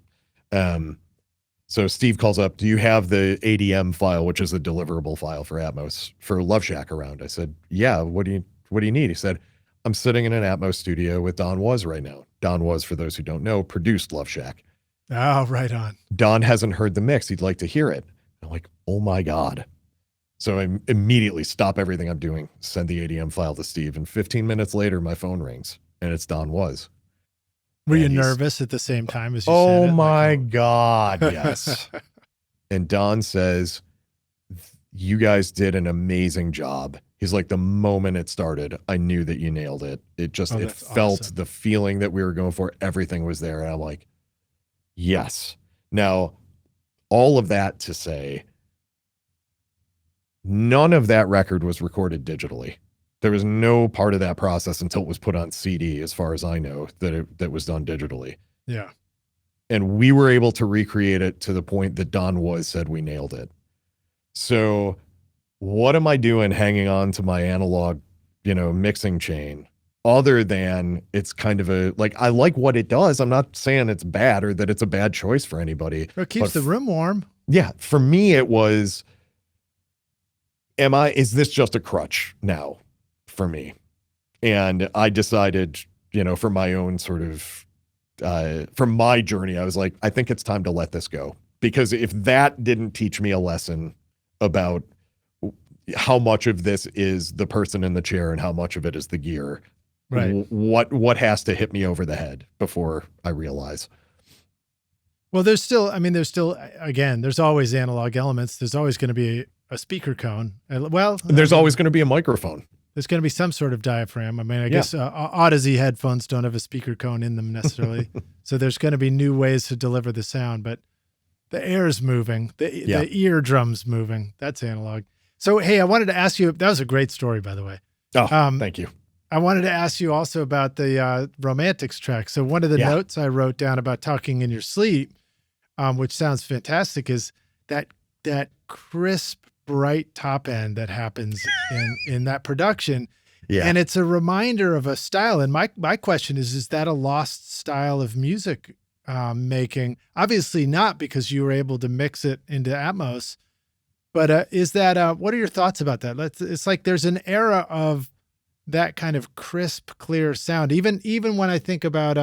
So Steve calls up, do you have the ADM file, which is a deliverable file for Atmos for Love Shack around? I said, yeah, what do you need? He said, I'm sitting in an Atmos studio with Don Was right now. Don Was, for those who don't know, produced Love Shack. Oh, right on. Don hasn't heard the mix. He'd like to hear it. I'm like, oh my God. So I immediately stop everything I'm doing, send the ADM file to Steve. And 15 minutes later, my phone rings and it's Don Was. Were you nervous at the same time as you said it? Oh my God, yes. And Don says, you guys did an amazing job. He's like, the moment it started, I knew that you nailed it. It felt awesome. The feeling that we were going for, everything was there. And I'm like, yes. Now, all of that to say, none of that record was recorded digitally. There was no part of that process until it was put on CD, as far as I know, that was done digitally. Yeah. And we were able to recreate it to the point that Don Was said we nailed it. So what am I doing hanging on to my analog, mixing chain, other than it's kind of I like what it does. I'm not saying it's bad or that it's a bad choice for anybody. It keeps the room warm. Yeah. For me, it was, is this just a crutch now for me? And I decided, for my own sort of, from my journey, I was like, I think it's time to let this go. Because if that didn't teach me a lesson about how much of this is the person in the chair and how much of it is the gear, right? What has to hit me over the head before I realize? Well, there's always analog elements. There's always going to be a speaker cone. There's always going to be a microphone. There's going to be some sort of diaphragm. I mean, I guess Odyssey headphones don't have a speaker cone in them necessarily. So there's going to be new ways to deliver the sound, but the air is moving, the eardrum's moving. That's analog. So, hey, I wanted to ask you, that was a great story, by the way. Oh, thank you. I wanted to ask you also about the Romantics track. So one of the notes I wrote down about talking in your sleep, which sounds fantastic, is that crisp, bright top end that happens in that production. Yeah. And it's a reminder of a style. And my question is that a lost style of music making? Obviously not, because you were able to mix it into Atmos. But is that, what are your thoughts about that? It's like there's an era of that kind of crisp, clear sound. Even when I think about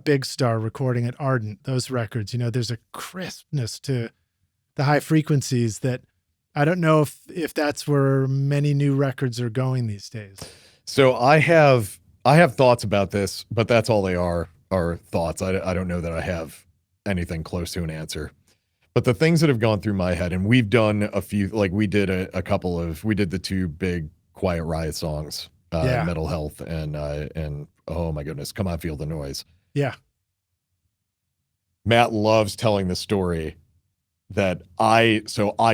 Big Star recording at Ardent, those records, there's a crispness to the high frequencies that I don't know if that's where many new records are going these days. So I have thoughts about this, but that's all they are thoughts. I don't know that I have anything close to an answer. But the things that have gone through my head, and we've done a few, like we did we did the 2 big Quiet Riot songs, Mental Health and oh my goodness, Come On Feel the Noise. Yeah. Matt loves telling the story that I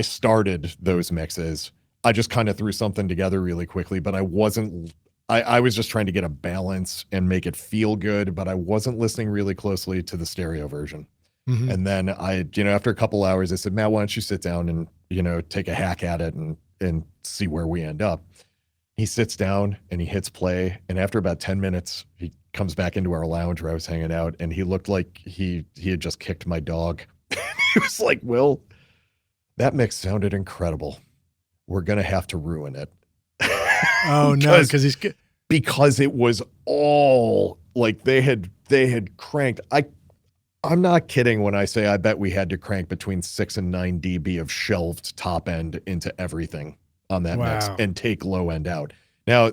started those mixes. I just kind of threw something together really quickly, but I was just trying to get a balance and make it feel good, but I wasn't listening really closely to the stereo version. Mm-hmm. And then after a couple hours, I said, Matt, why don't you sit down and, take a hack at it and see where we end up. He sits down and he hits play. And after about 10 minutes, he comes back into our lounge where I was hanging out, and he looked like he had just kicked my dog. He was like, Will, that mix sounded incredible. We're going to have to ruin it. Oh, no, because because it was all like they had cranked. I'm not kidding when I say I bet we had to crank between 6 and 9 dB of shelved top end into everything on that mix and take low end out. Now,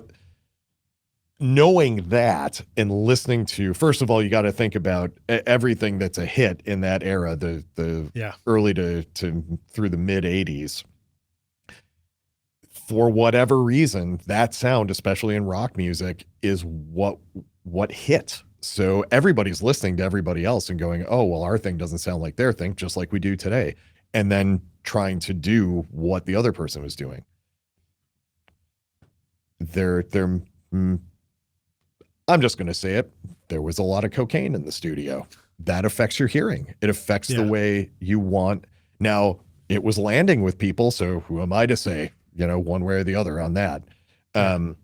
knowing that and listening to, first of all, you got to think about everything that's a hit in that era, the early to through the mid 80s. For whatever reason, that sound, especially in rock music, is what hit. So everybody's listening to everybody else and going, oh, well, our thing doesn't sound like their thing, just like we do today. And then trying to do what the other person was doing. I'm just going to say it. There was a lot of cocaine in the studio. That affects your hearing. It affects the way you want. Now, it was landing with people, so who am I to say, one way or the other on that? And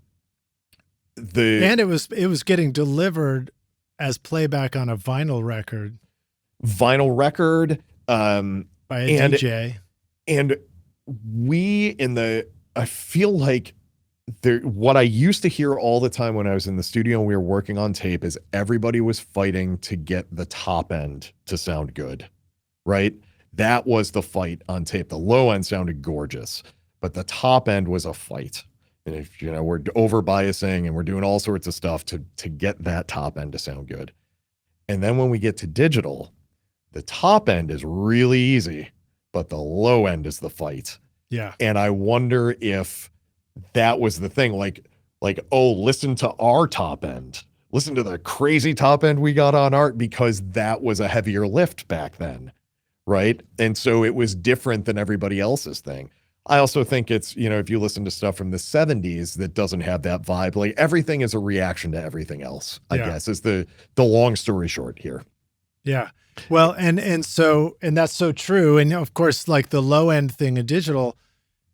it was getting delivered as playback on a vinyl record. By a DJ. And I feel like what I used to hear all the time when I was in the studio and we were working on tape is everybody was fighting to get the top end to sound good, right? That was the fight on tape. The low end sounded gorgeous, but the top end was a fight. And if, we're over biasing and we're doing all sorts of stuff to get that top end to sound good. And then when we get to digital, the top end is really easy, but the low end is the fight. Yeah. And I wonder if that was the thing, like, oh, listen to our top end. Listen to the crazy top end we got on art, because that was a heavier lift back then, right? And so it was different than everybody else's thing. I also think it's, if you listen to stuff from the 70s that doesn't have that vibe, like everything is a reaction to everything else, I guess, is the long story short here. Yeah. Well, and that's so true. And of course, like the low end thing in digital,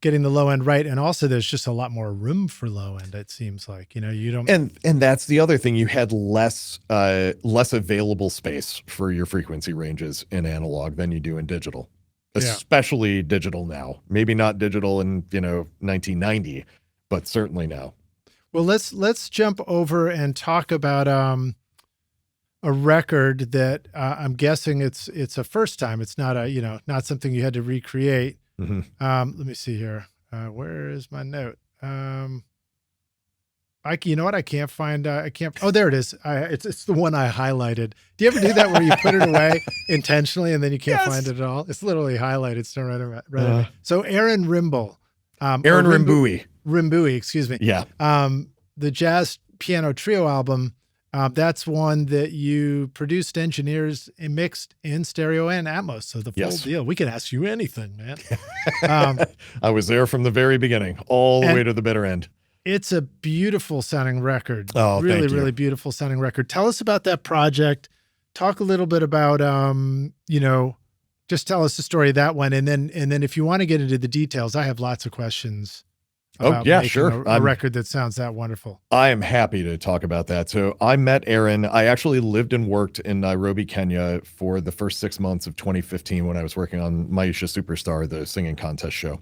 getting the low end right. And also there's just a lot more room for low end. It seems like, you don't. And that's the other thing. You had less available space for your frequency ranges in analog than you do in digital, especially digital now. Maybe not digital in, 1990, but certainly now. Well, let's jump over and talk about, a record that I'm guessing it's a first time. It's not not something you had to recreate. Mm-hmm. Let me see here. Where is my note? You know what? I can't find. Oh, there it is. It's the one I highlighted. Do you ever do that where you put it away intentionally and then you can't find it at all? It's literally highlighted. It's not right. So Aaron Rimbaud. Aaron Rimbaud. Rimbaud, excuse me. Yeah. The jazz piano trio album. That's one that you produced, engineers, and mixed in stereo and Atmos. So the full deal. We can ask you anything, man. I was there from the very beginning, all the way to the bitter end. It's a beautiful sounding record. Oh, really, really beautiful sounding record. Tell us about that project. Talk a little bit about, just tell us the story of that one. And then if you want to get into the details, I have lots of questions. Sure. A record that sounds that wonderful. I am happy to talk about that. So I met Aaron. I actually lived and worked in Nairobi, Kenya for the first 6 months of 2015 when I was working on Maisha Superstar, the singing contest show.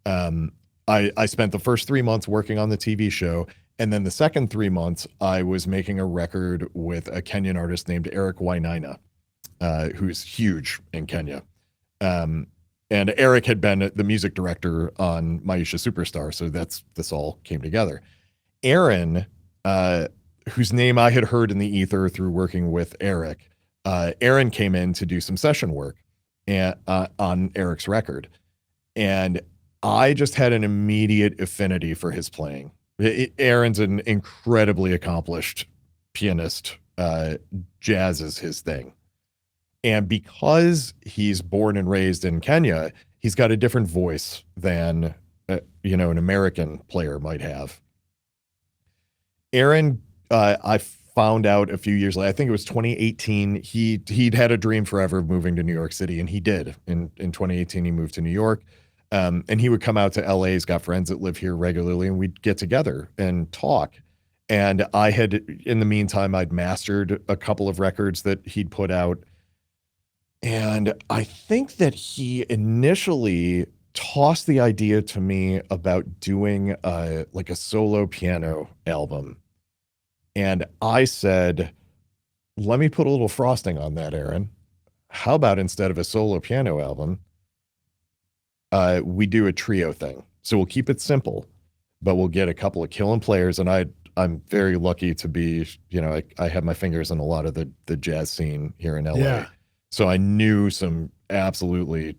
I spent the first 3 months working on the TV show. And then the second 3 months, I was making a record with a Kenyan artist named Eric Wainaina, who's huge in Kenya. And Eric had been the music director on Maisha Superstar, so this all came together. Aaron, whose name I had heard in the ether through working with Eric, Aaron came in to do some session work on Eric's record. And I just had an immediate affinity for his playing. Aaron's an incredibly accomplished pianist. Jazz is his thing. And because he's born and raised in Kenya, he's got a different voice than, an American player might have. Aaron, I found out a few years later, I think it was 2018, he'd had a dream forever of moving to New York City, and he did. In 2018, he moved to New York, and he would come out to LA. He's got friends that live here regularly, and we'd get together and talk. And I had, in the meantime, I'd mastered a couple of records that he'd put out. And I think that he initially tossed the idea to me about doing like a solo piano album. And I said, let me put a little frosting on that, Aaron. How about instead of a solo piano album, we do a trio thing. So we'll keep it simple, but we'll get a couple of killing players. And I'm very lucky to be, I have my fingers in a lot of the jazz scene here in LA. Yeah. So I knew some absolutely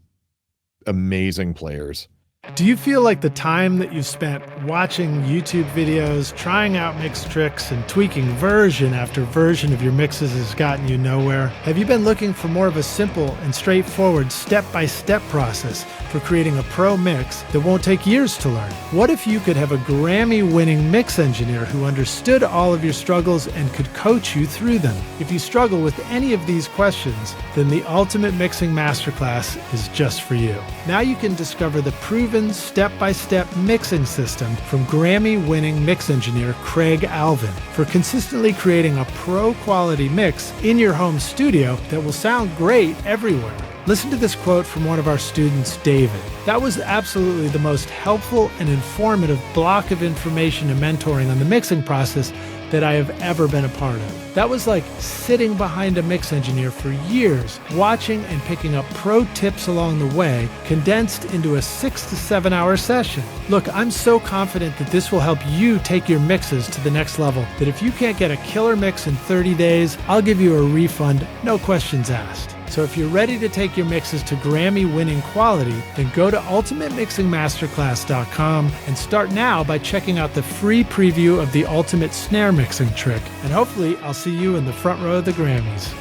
amazing players. Do you feel like the time that you've spent watching YouTube videos, trying out mix tricks, and tweaking version after version of your mixes has gotten you nowhere? Have you been looking for more of a simple and straightforward step-by-step process for creating a pro mix that won't take years to learn? What if you could have a Grammy-winning mix engineer who understood all of your struggles and could coach you through them? If you struggle with any of these questions, then the Ultimate Mixing Masterclass is just for you. Now you can discover the proven step-by-step mixing system from Grammy-winning mix engineer Craig Alvin for consistently creating a pro-quality mix in your home studio that will sound great everywhere. Listen to this quote from one of our students, David. That was absolutely the most helpful and informative block of information and mentoring on the mixing process that I have ever been a part of. That was like sitting behind a mix engineer for years, watching and picking up pro tips along the way, condensed into a 6 to 7 hour session. Look, I'm so confident that this will help you take your mixes to the next level, that if you can't get a killer mix in 30 days, I'll give you a refund, no questions asked. So if you're ready to take your mixes to Grammy-winning quality, then go to ultimatemixingmasterclass.com and start now by checking out the free preview of the Ultimate Snare Mixing Trick. And hopefully I'll see you in the front row of the Grammys.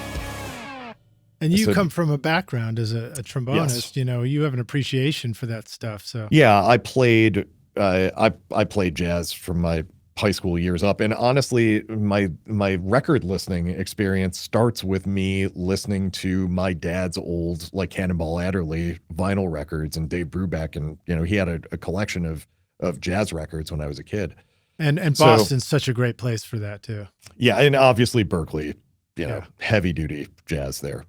And you come from a background as a trombonist, yes. You have an appreciation for that stuff. So yeah, I played jazz from my high school years up, and honestly, my record listening experience starts with me listening to my dad's old like Cannonball Adderley vinyl records and Dave Brubeck, and he had a collection of jazz records when I was a kid. And Boston's such a great place for that too. Yeah, and obviously Berkeley, heavy duty jazz there.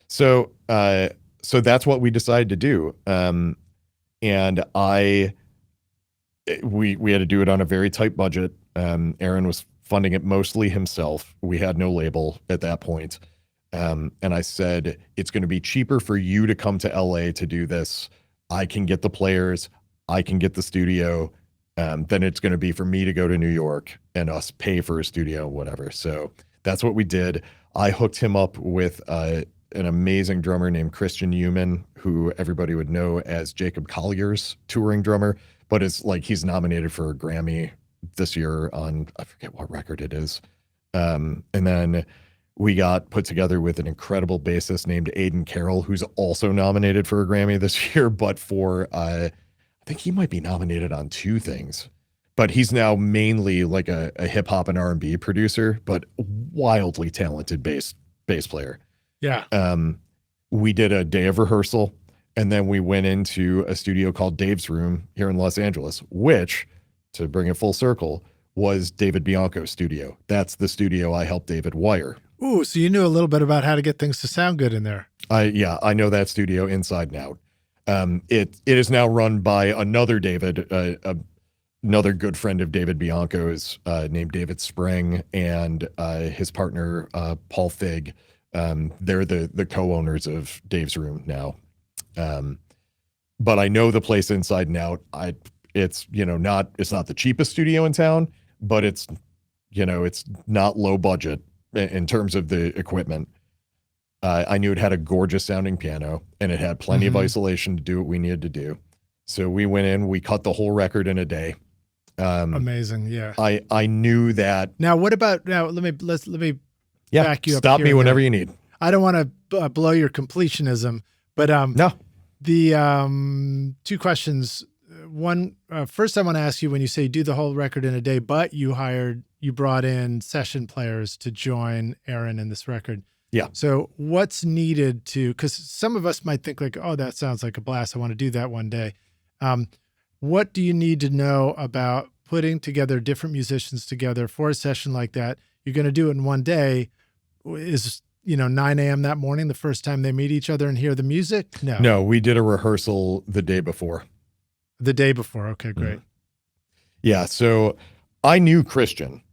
So that's what we decided to do. And we had to do it on a very tight budget. Aaron was funding it mostly himself. We had no label at that point. And I said, it's going to be cheaper for you to come to LA to do this. I can get the players, I can get the studio. Then it's going to be for me to go to New York and us pay for a studio, whatever. So that's what we did. I hooked him up with an amazing drummer named Christian Human, who everybody would know as Jacob Collier's touring drummer, but it's like he's nominated for a Grammy this year on, I forget what record it is. And then we got put together with an incredible bassist named Aiden Carroll, who's also nominated for a Grammy this year, but for, I think he might be nominated on 2 things. But he's now mainly like a hip hop and R&B producer, but wildly talented bass player. Yeah. We did a day of rehearsal, and then we went into a studio called Dave's Room here in Los Angeles, which, to bring it full circle, was David Bianco's studio. That's the studio I helped David wire. Ooh, so you knew a little bit about how to get things to sound good in there. I know that studio inside and out. It is now run by another David, another good friend of David Bianco's, named David Spring, and his partner Paul Fig. They're the co-owners of Dave's Room now. But I know the place inside and out. It's not the cheapest studio in town, but it's not low budget in terms of the equipment. I knew it had a gorgeous sounding piano, and it had plenty of isolation to do what we needed to do. So we went in, we cut the whole record in a day. Amazing. Yeah. I knew that. Now, what about, let me back you up. Stop me whenever you need. I don't want to blow your completionism, but no. The 2 questions. One, first I want to ask you, when you say do the whole record in a day, but you brought in session players to join Aaron in this record. Yeah. So what's needed because some of us might think like, oh, that sounds like a blast, I want to do that one day. What do you need to know about putting together different musicians together for a session like that? You're going to do it in one day. Is 9 a.m. that morning the first time they meet each other and hear the music? No, we did a rehearsal the day before. The day before. Okay, great. Yeah. So I knew Christian.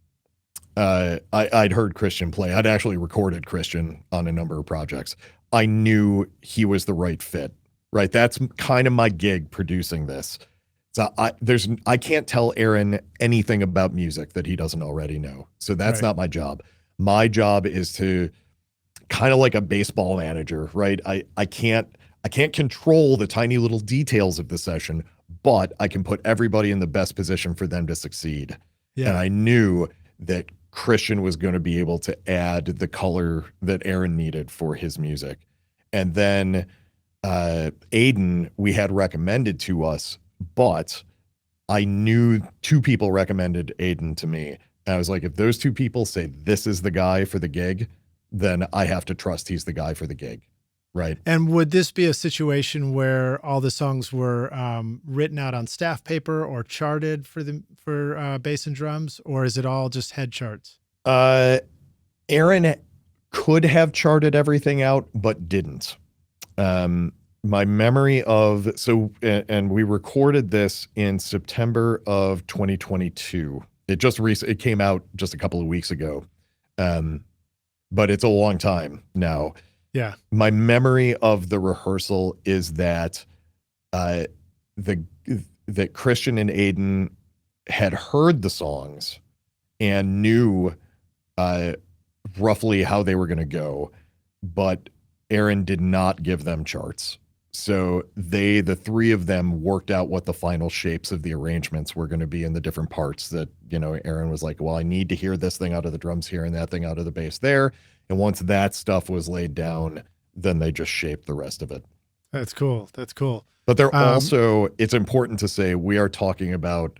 I'd heard Christian play. I'd actually recorded Christian on a number of projects. I knew he was the right fit, right? That's kind of my gig producing this. So I can't tell Aaron anything about music that he doesn't already know. So that's not my job. My job is to kind of like a baseball manager, right? I can't control the tiny little details of the session, but I can put everybody in the best position for them to succeed. Yeah. And I knew that Christian was going to be able to add the color that Aaron needed for his music. And then Aiden, we had recommended to us, but I knew two people recommended Aiden to me. And I was like, if those two people say this is the guy for the gig, then I have to trust he's the guy for the gig. Right. And would this be a situation where all the songs were written out on staff paper or charted for bass and drums, or is it all just head charts? Aaron could have charted everything out, but didn't. My memory of, and we recorded this in September of 2022. It came out just a couple of weeks ago. But it's a long time now. Yeah. My memory of the rehearsal is that that Christian and Aiden had heard the songs and knew roughly how they were going to go, but Aaron did not give them charts. So the three of them worked out what the final shapes of the arrangements were going to be in the different parts that, Aaron was like, well, I need to hear this thing out of the drums here and that thing out of the bass there. And once that stuff was laid down, then they just shaped the rest of it. That's cool. That's cool. But they're also, it's important to say, we are talking about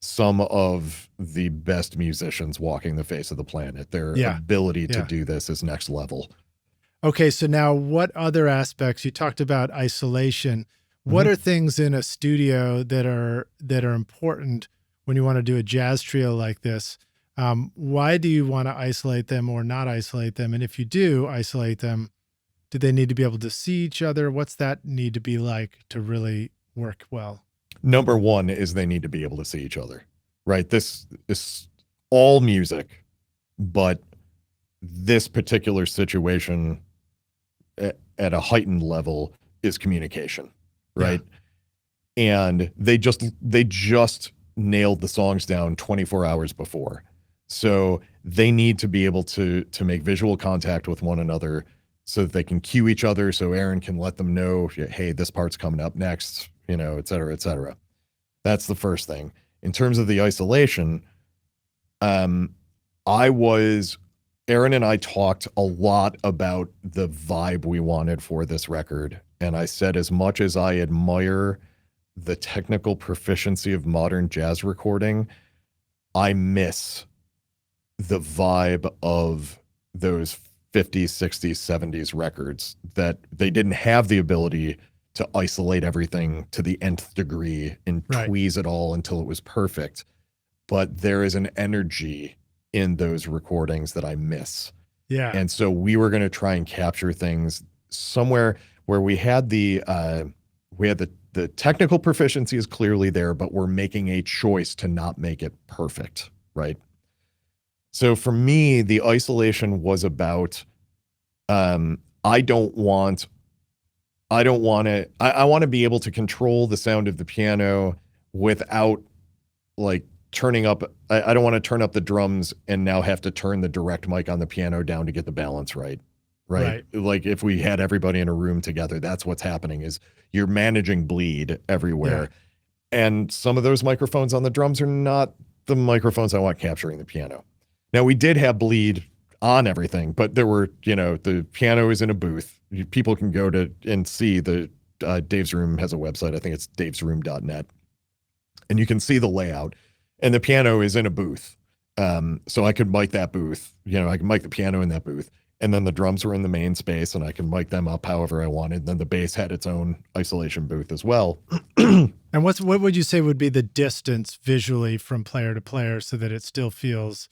some of the best musicians walking the face of the planet. Their ability to do this is next level. Okay, so now what other aspects, you talked about isolation. What are things in a studio that are important when you want to do a jazz trio like this? Why do you want to isolate them or not isolate them? And if you do isolate them, do they need to be able to see each other? What's that need to be like to really work well? Number one is they need to be able to see each other, right? This is all music, but this particular situation at a heightened level is communication, right? Yeah. And they just nailed the songs down 24 hours before. So they need to be able to make visual contact with one another so that they can cue each other. So Aaron can let them know, hey, this part's coming up next, et cetera, et cetera. That's the first thing. In terms of the isolation, Aaron and I talked a lot about the vibe we wanted for this record. And I said, as much as I admire the technical proficiency of modern jazz recording, I miss the vibe of those 50s, 60s, 70s records, that they didn't have the ability to isolate everything to the nth degree and tweeze it all until it was perfect. But there is an energy in those recordings that I miss. Yeah. And so we were going to try and capture things somewhere where we had the technical proficiency is clearly there, but we're making a choice to not make it perfect, right? So for me, the isolation was about, I want to be able to control the sound of the piano without like turning up. I don't want to turn up the drums and now have to turn the direct mic on the piano down to get the balance right. Like if we had everybody in a room together, that's what's happening, is you're managing bleed everywhere. Yeah. And some of those microphones on the drums are not the microphones I want capturing the piano. Now, we did have bleed on everything, but there were, the piano is in a booth. People can go to and see Dave's Room has a website. I think it's davesroom.net. And you can see the layout. And the piano is in a booth. So I could mic that booth. I can mic the piano in that booth. And then the drums were in the main space, and I can mic them up however I wanted. And then the bass had its own isolation booth as well. And what would you say would be the distance visually from player to player so that it still feels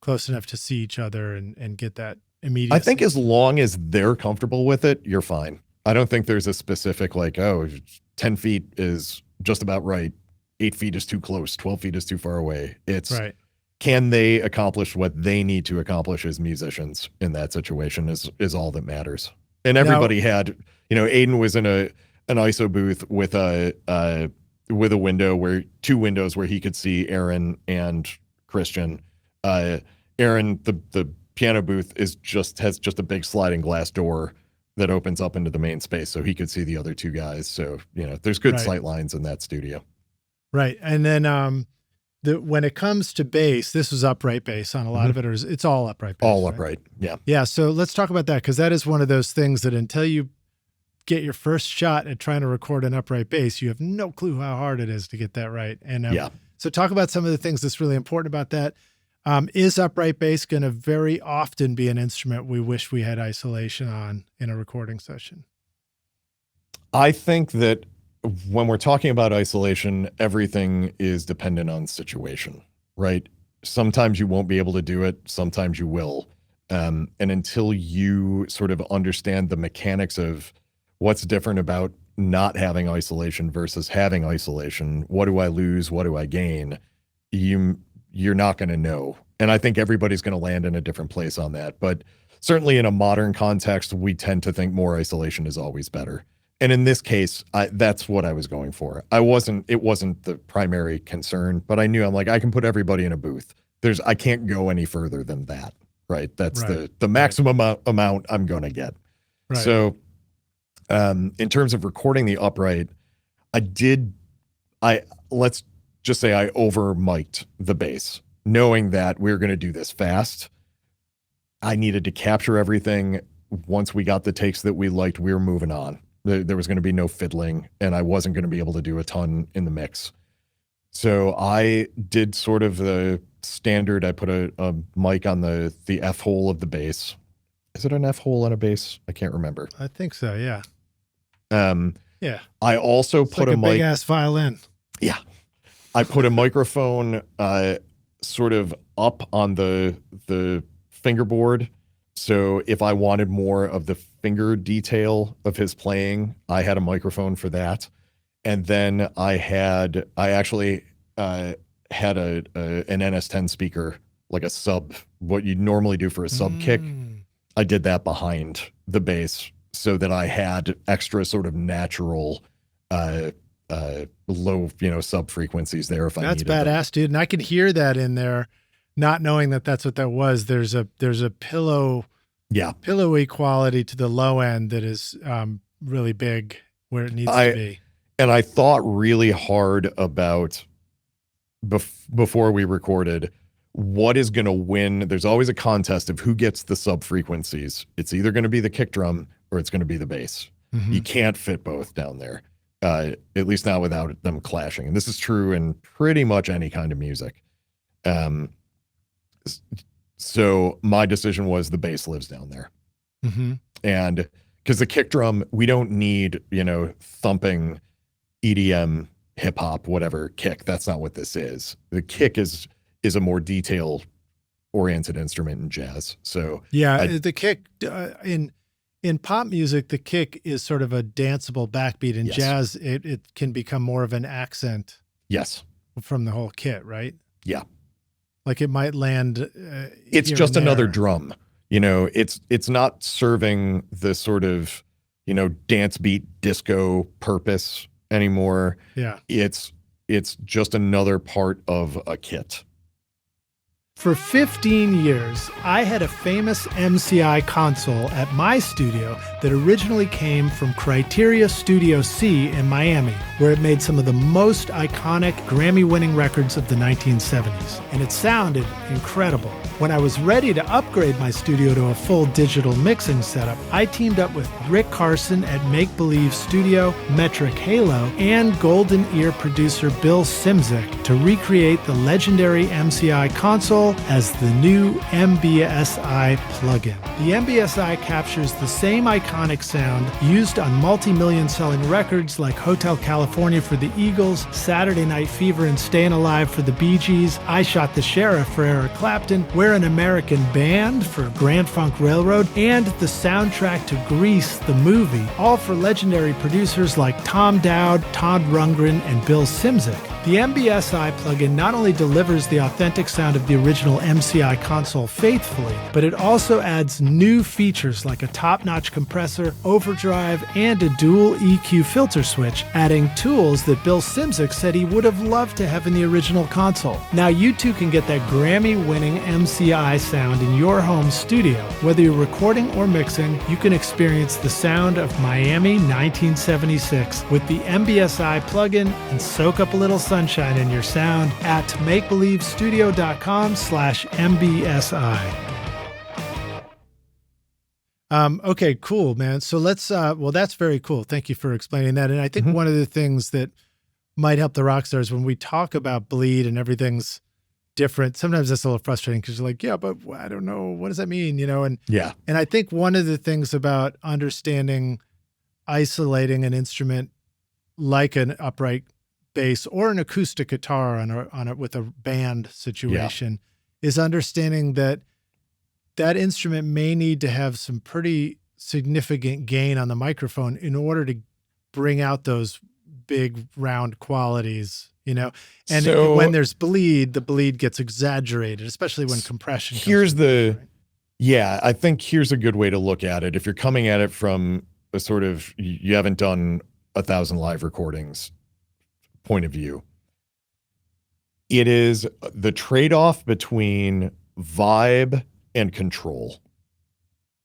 close enough to see each other and get that immediate? I think as long as they're comfortable with it, you're fine. I don't think there's a specific 10 feet is just about right. 8 feet is too close. 12 feet is too far away. It's can they accomplish what they need to accomplish as musicians in that situation is all that matters. And everybody had, Aiden was in an ISO booth with a window two windows where he could see Aaron and Christian. Aaron, the piano booth has just a big sliding glass door that opens up into the main space, so he could see the other two guys. So, there's good sight lines in that studio. Right. And then when it comes to bass, this was upright bass on a lot of it, or it's all upright bass? All right? upright, yeah. Yeah, so let's talk about that, because that is one of those things that until you get your first shot at trying to record an upright bass, you have no clue how hard it is to get that right. And so talk about some of the things that's really important about that. Is upright bass going to very often be an instrument we wish we had isolation on in a recording session? I think that when we're talking about isolation, everything is dependent on situation, right? Sometimes you won't be able to do it. Sometimes you will. And until you sort of understand the mechanics of what's different about not having isolation versus having isolation, what do I lose? What do I gain? You're not going to know. And I think everybody's going to land in a different place on that. But certainly in a modern context, we tend to think more isolation is always better. And in this case, that's what I was going for. It wasn't the primary concern, but I knew I can put everybody in a booth. I can't go any further than that, right? That's the maximum amount I'm going to get. Right. So in terms of recording the upright, let's just say I over mic'd the bass, knowing that we were going to do this fast. I needed to capture everything. Once we got the takes that we liked, we were moving on. There was going to be no fiddling, and I wasn't going to be able to do a ton in the mix. So I did sort of the standard. I put a mic on the F hole of the bass. Is it an F hole on a bass? I can't remember. I think so, yeah. Yeah. I also put like a mic. Big ass violin. Yeah. I put a microphone sort of up on the fingerboard. So if I wanted more of the finger detail of his playing, I had a microphone for that. And then I actually had an NS10 speaker, like a sub, what you'd normally do for a sub kick. I did that behind the bass so that I had extra sort of natural low, sub frequencies there if I needed them. That's badass, dude. And I could hear that in there, not knowing that that's what that was. There's a pillowy quality to the low end that is really big where it needs to be. And I thought really hard about before we recorded what is going to win. There's always a contest of who gets the sub frequencies. It's either going to be the kick drum or it's going to be the bass. You can't fit both down there, at least not without them clashing. And this is true in pretty much any kind of music. So my decision was the bass lives down there. And because the kick drum, we don't need, thumping EDM, hip hop, whatever kick. That's not what this is. The kick is a more detail oriented instrument in jazz. So the kick in pop music, the kick is sort of a danceable backbeat. In jazz, it can become more of an accent. Yes. From the whole kit, right? Yeah. Like it might land. It's just another drum. It's not serving the sort of, dance beat disco purpose anymore. Yeah. It's just another part of a kit. For 15 years, I had a famous MCI console at my studio that originally came from Criteria Studio C in Miami, where it made some of the most iconic Grammy-winning records of the 1970s. And it sounded incredible. When I was ready to upgrade my studio to a full digital mixing setup, I teamed up with Rick Carson at Make Believe Studio, Metric Halo, and Golden Ear producer Bill Simzik to recreate the legendary MCI console well as the new MBSI plugin. The MBSI captures the same iconic sound used on multi-million selling records like Hotel California for the Eagles, Saturday Night Fever and Staying Alive for the Bee Gees, I Shot the Sheriff for Eric Clapton, We're an American Band for Grand Funk Railroad, and the soundtrack to Grease, the movie, all for legendary producers like Tom Dowd, Todd Rundgren, and Bill Szymczyk. The MBSI plugin not only delivers the authentic sound of the original MCI console faithfully, but it also adds new features like a top-notch compressor, overdrive, and a dual EQ filter switch, adding tools that Bill Szymczyk said he would have loved to have in the original console. Now you too can get that Grammy-winning MCI sound in your home studio. Whether you're recording or mixing, you can experience the sound of Miami 1976 with the MBSI plugin and soak up a little sunshine in your sound at makebelievestudio.com/MBSI. Okay, cool, man. So let's, well, that's very cool. Thank you for explaining that. And I think one of the things that might help the rock stars when we talk about bleed and everything's different, sometimes that's a little frustrating because you're like, yeah, but I don't know. What does that mean? You know? And I think one of the things about understanding isolating an instrument like an upright bass or an acoustic guitar on a with a band situation is understanding that that instrument may need to have some pretty significant gain on the microphone in order to bring out those big round qualities, you know. And so, when there's bleed, the bleed gets exaggerated, especially when compression comes here's the right? Yeah, I think here's a good way to look at it. If you're coming at it from a sort of, you haven't done 1,000 live recordings point of view, it is the trade-off between vibe and control.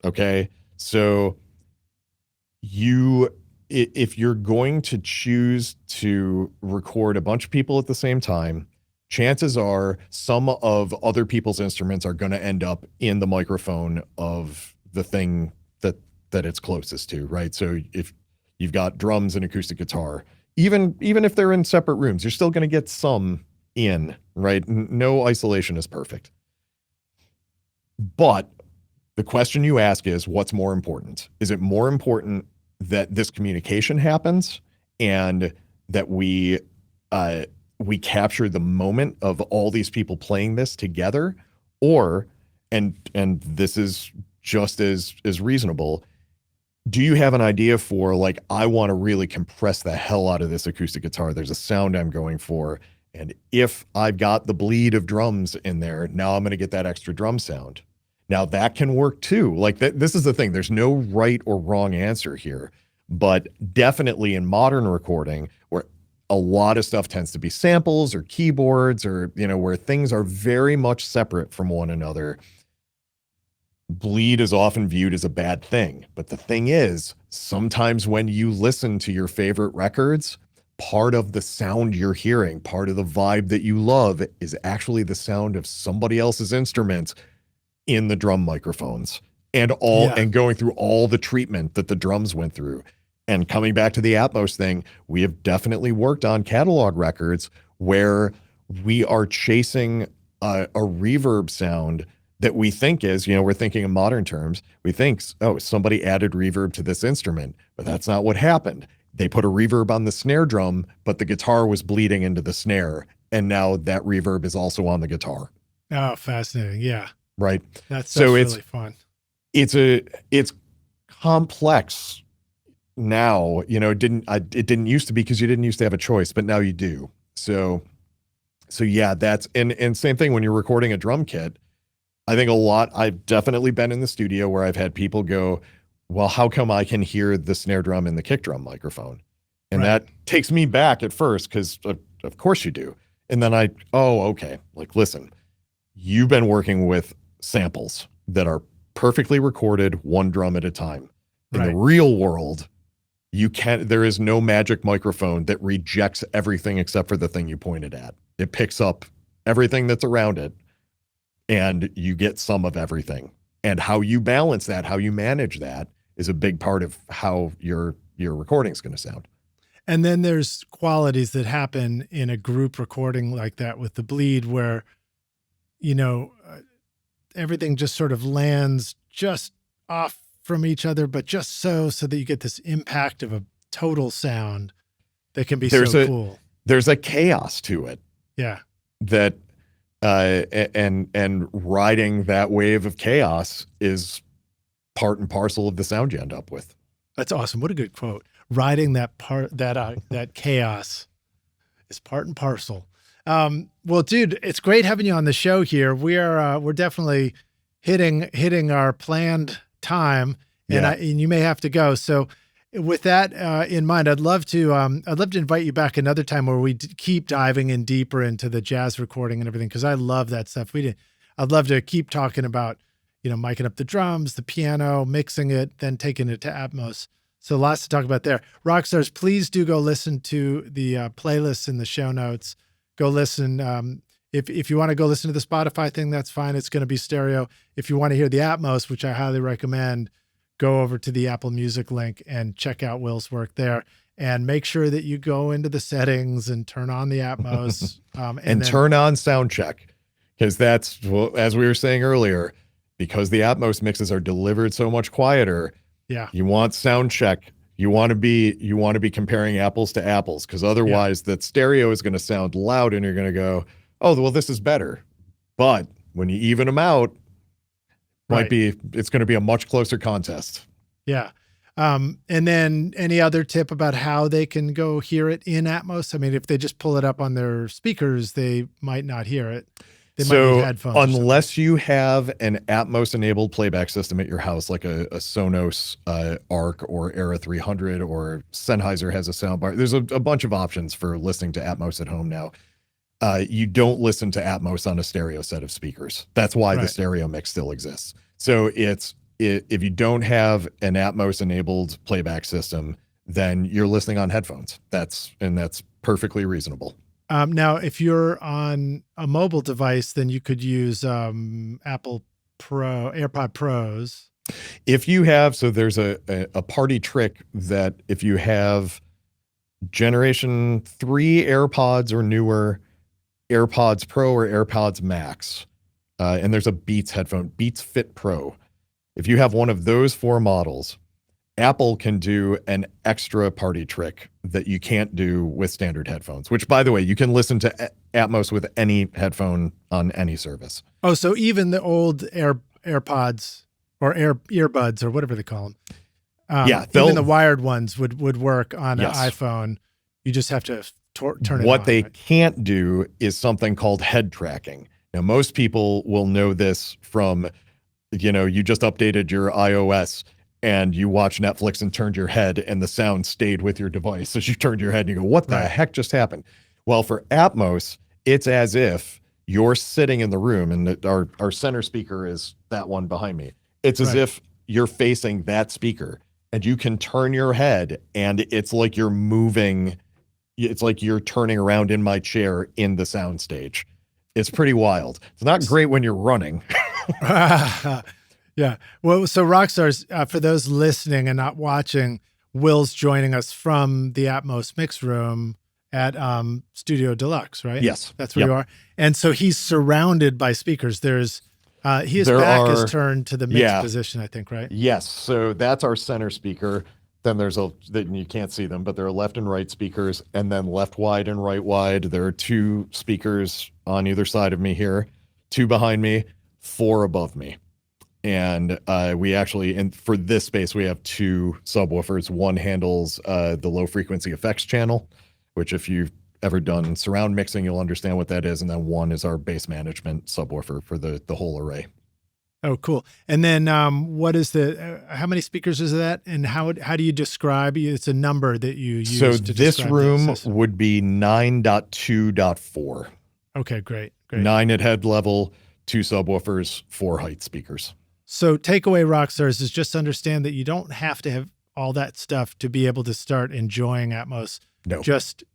Okay? So if you're going to choose to record a bunch of people at the same time, chances are some of other people's instruments are going to end up in the microphone of the thing that it's closest to, right? So if you've got drums and acoustic guitar, even if they're in separate rooms, you're still going to get some in, right? No isolation is perfect. But the question you ask is, what's more important? Is it more important that this communication happens and that we capture the moment of all these people playing this together, or, and this is just as reasonable, do you have an idea for, like, I want to really compress the hell out of this acoustic guitar. There's a sound I'm going for. And if I've got the bleed of drums in there, now I'm going to get that extra drum sound. Now that can work too. Like this is the thing. There's no right or wrong answer here, but definitely in modern recording where a lot of stuff tends to be samples or keyboards or, you know, where things are very much separate from one another, bleed is often viewed as a bad thing. But the thing is, sometimes when you listen to your favorite records, part of the sound you're hearing, part of the vibe that you love is actually the sound of somebody else's instruments in the drum microphones and going through all the treatment that the drums went through. And coming back to the Atmos thing, we have definitely worked on catalog records where we are chasing a reverb sound that we think is, you know, we're thinking in modern terms, we think, oh, somebody added reverb to this instrument, but that's not what happened. They put a reverb on the snare drum, but the guitar was bleeding into the snare. And now that reverb is also on the guitar. Oh, fascinating. Yeah. Right. That's really fun. It's complex now, you know, it didn't used to be because you didn't used to have a choice, but now you do. So yeah, that's, and same thing when you're recording a drum kit. I think I've definitely been in the studio where I've had people go, well, how come I can hear the snare drum and the kick drum microphone? And that takes me back at first, because of course you do. And then okay, like, listen, you've been working with samples that are perfectly recorded one drum at a time. In the real world, there is no magic microphone that rejects everything except for the thing you pointed at. It picks up everything that's around it and you get some of everything. And how you balance that, how you manage that is a big part of how your recording is going to sound. And then there's qualities that happen in a group recording like that with the bleed where everything just sort of lands just off from each other, but just so that you get this impact of a total sound that can be cool. There's a chaos to it. Yeah. That and riding that wave of chaos is part and parcel of the sound you end up with. That's awesome. What a good quote. Riding that chaos is part and parcel. Well, dude, it's great having you on the show here. We're definitely hitting our planned time, and you may have to go. So with that in mind, I'd love to invite you back another time where we keep diving in deeper into the jazz recording and everything, because I love that stuff. I'd love to keep talking about, miking up the drums, the piano, mixing it, then taking it to Atmos. So lots to talk about there. Rockstars, please do go listen to the playlists in the show notes. Go listen. If you want to go listen to the Spotify thing, that's fine. It's going to be stereo. If you want to hear the Atmos, which I highly recommend, go over to the Apple Music link and check out Will's work there. And make sure that you go into the settings and turn on the Atmos. and then turn on sound check, because that's, as we were saying earlier, because the Atmos mixes are delivered so much quieter. Yeah. You want sound check. You want to be comparing apples to apples, because otherwise that stereo is going to sound loud and you're going to go, oh, well, this is better. But when you even them out, it's going to be a much closer contest. Yeah. And then any other tip about how they can go hear it in Atmos? I mean, if they just pull it up on their speakers, they might not hear it. They might need headphones. Unless you have an Atmos-enabled playback system at your house, like a Sonos ARC or Era 300, or Sennheiser has a soundbar. There's a bunch of options for listening to Atmos at home now. You don't listen to Atmos on a stereo set of speakers. That's why the stereo mix still exists. So if you don't have an Atmos-enabled playback system, then you're listening on headphones. That's perfectly reasonable. Now, if you're on a mobile device, then you could use Apple AirPod Pros. If you have, so there's a party trick that if you have Generation 3 AirPods or newer, AirPods Pro or AirPods Max, and there's a Beats headphone, Beats Fit Pro. If you have one of those 4 models, Apple can do an extra party trick that you can't do with standard headphones, which, by the way, you can listen to Atmos with any headphone on any service. Oh, so even the old AirPods or earbuds or whatever they call them. Even the wired ones would work on an iPhone. You just have to turn it on. What they can't do is something called head tracking. Now, most people will know this from, you just updated your iOS and you watch Netflix and turned your head and the sound stayed with your device as you turned your head and you go, what the heck just happened? Well, for Atmos, it's as if you're sitting in the room, and our center speaker is that one behind me. It's as if you're facing that speaker and you can turn your head and it's like you're moving. It's like you're turning around in my chair in the sound stage. It's pretty wild. It's not great when you're running. Yeah. Well, so Rockstars, for those listening and not watching, Will's joining us from the Atmos mix room at Studio Delux, right? Yes. That's where you are. And so he's surrounded by speakers. His back is turned to the mix position, I think, right? Yes. So that's our center speaker. Then you can't see them, but there are left and right speakers, and then left wide and right wide. There are 2 speakers on either side of me here, 2 behind me, 4 above me. And we actually, for this space, we have 2 subwoofers. One handles the low frequency effects channel, which if you've ever done surround mixing, you'll understand what that is. And then one is our bass management subwoofer for the whole array. Oh, cool. And then what is how many speakers is that? And how do you describe, it's a number that you use to describe this room the system. would be 9.2.4. Okay, great. 9 at head level, 2 subwoofers, 4 height speakers. So takeaway, Rockstars, is just understand that you don't have to have all that stuff to be able to start enjoying Atmos. No. Just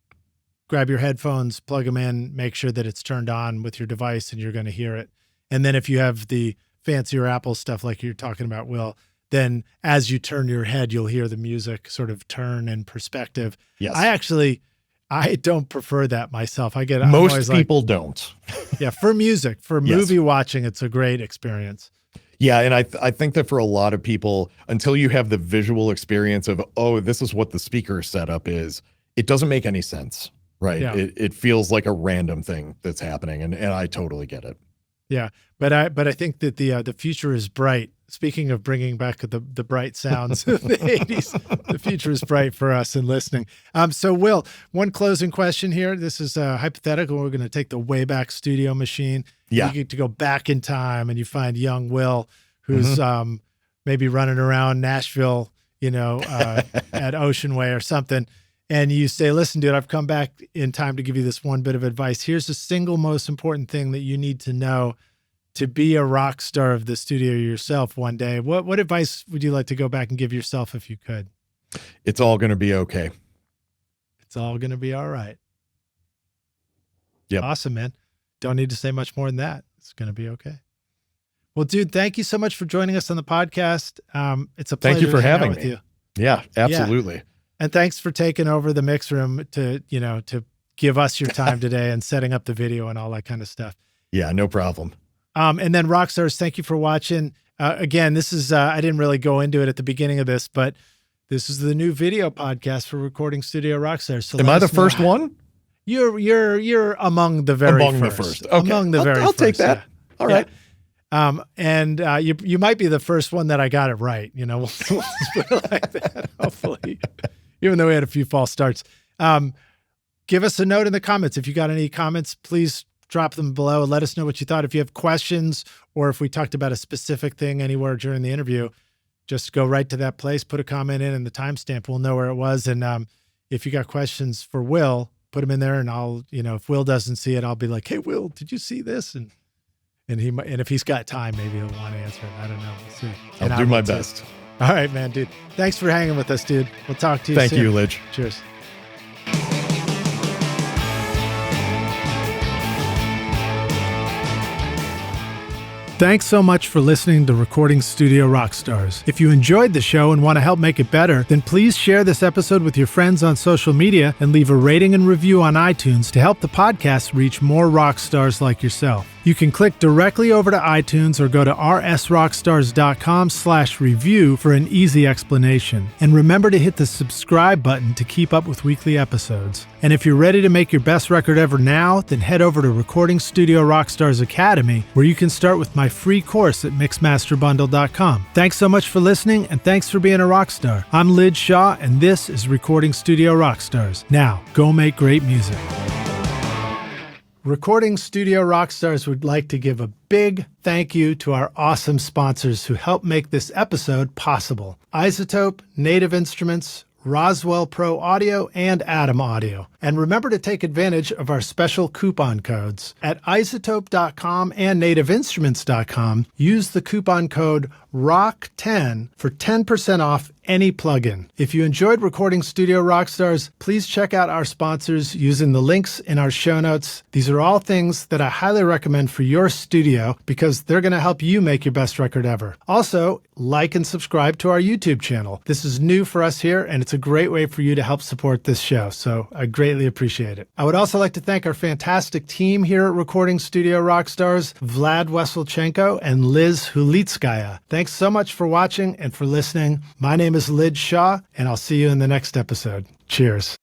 grab your headphones, plug them in, make sure that it's turned on with your device and you're going to hear it. And then if you have the fancier Apple stuff like you're talking about, Will, then as you turn your head, you'll hear the music sort of turn in perspective. Yes. I don't prefer that myself. Most people don't. Yeah, for music, for Yes. movie watching, it's a great experience. Yeah, and I think that for a lot of people, until you have the visual experience of, oh, this is what the speaker setup is, it doesn't make any sense, right? Yeah. It feels like a random thing that's happening, and I totally get it. Yeah, but I think that the future is bright. Speaking of bringing back the bright sounds of the 80s, the future is bright for us in listening. So Will, one closing question here. This is hypothetical. We're going to take the Wayback Studio machine. Yeah. You get to go back in time and you find young Will, who's maybe running around Nashville, at Ocean Way or something. And you say, listen, dude, I've come back in time to give you this one bit of advice. Here's the single most important thing that you need to know to be a rock star of the studio yourself one day. What advice would you like to go back and give yourself if you could? It's all going to be okay. It's all going to be all right. Yep. Awesome, man. Don't need to say much more than that. It's going to be okay. Well, dude, thank you so much for joining us on the podcast. It's a pleasure. Thank you for to hang out having with me. you. Yeah, absolutely. Yeah. And thanks for taking over the mix room to give us your time today and setting up the video and all that kind of stuff. Yeah, no problem. And then Rockstars, thank you for watching. Again, this is, I didn't really go into it at the beginning of this, but this is the new video podcast for Recording Studio Rockstars. So am I the first one? You're among the very among first. the first. Okay. Among the very I'll first. take that. Yeah. All right. And you might be the first one that I got it right. We'll just put it like that, hopefully, even though we had a few false starts. Give us a note in the comments. If you got any comments, please drop them below. Let us know what you thought. If you have questions or if we talked about a specific thing anywhere during the interview, just go right to that place, put a comment in and the timestamp. We'll know where it was. And if you got questions for Will, put them in there and I'll, if Will doesn't see it, I'll be like, hey, Will, did you see this? And if he's got time, maybe he'll want to answer it. I don't know. We'll see. I'll do my best. All right, man, dude. Thanks for hanging with us, dude. We'll talk to you soon. Thank you, Lidge. Cheers. Thanks so much for listening to Recording Studio Rockstars. If you enjoyed the show and want to help make it better, then please share this episode with your friends on social media and leave a rating and review on iTunes to help the podcast reach more rock stars like yourself. You can click directly over to iTunes or go to rsrockstars.com/review for an easy explanation. And remember to hit the subscribe button to keep up with weekly episodes. And if you're ready to make your best record ever now, then head over to Recording Studio Rockstars Academy, where you can start with my free course at mixmasterbundle.com. Thanks so much for listening, and thanks for being a rock star. I'm Lidge Shaw, and this is Recording Studio Rockstars. Now, go make great music. Recording Studio Rockstars would like to give a big thank you to our awesome sponsors who help make this episode possible. Isotope, Native Instruments, Roswell Pro Audio, and Atom Audio. And remember to take advantage of our special coupon codes. At isotope.com and nativeinstruments.com, use the coupon code ROCK10 for 10% off any plugin. If you enjoyed Recording Studio Rockstars, please check out our sponsors using the links in our show notes. These are all things that I highly recommend for your studio because they're going to help you make your best record ever. Also, like and subscribe to our YouTube channel. This is new for us here, and it's a great way for you to help support this show, so I greatly appreciate it. I would also like to thank our fantastic team here at Recording Studio Rockstars, Vlad Weselchenko and Liz Hulitskaya. Thanks so much for watching and for listening. My name is Lidge Shaw, and I'll see you in the next episode. Cheers.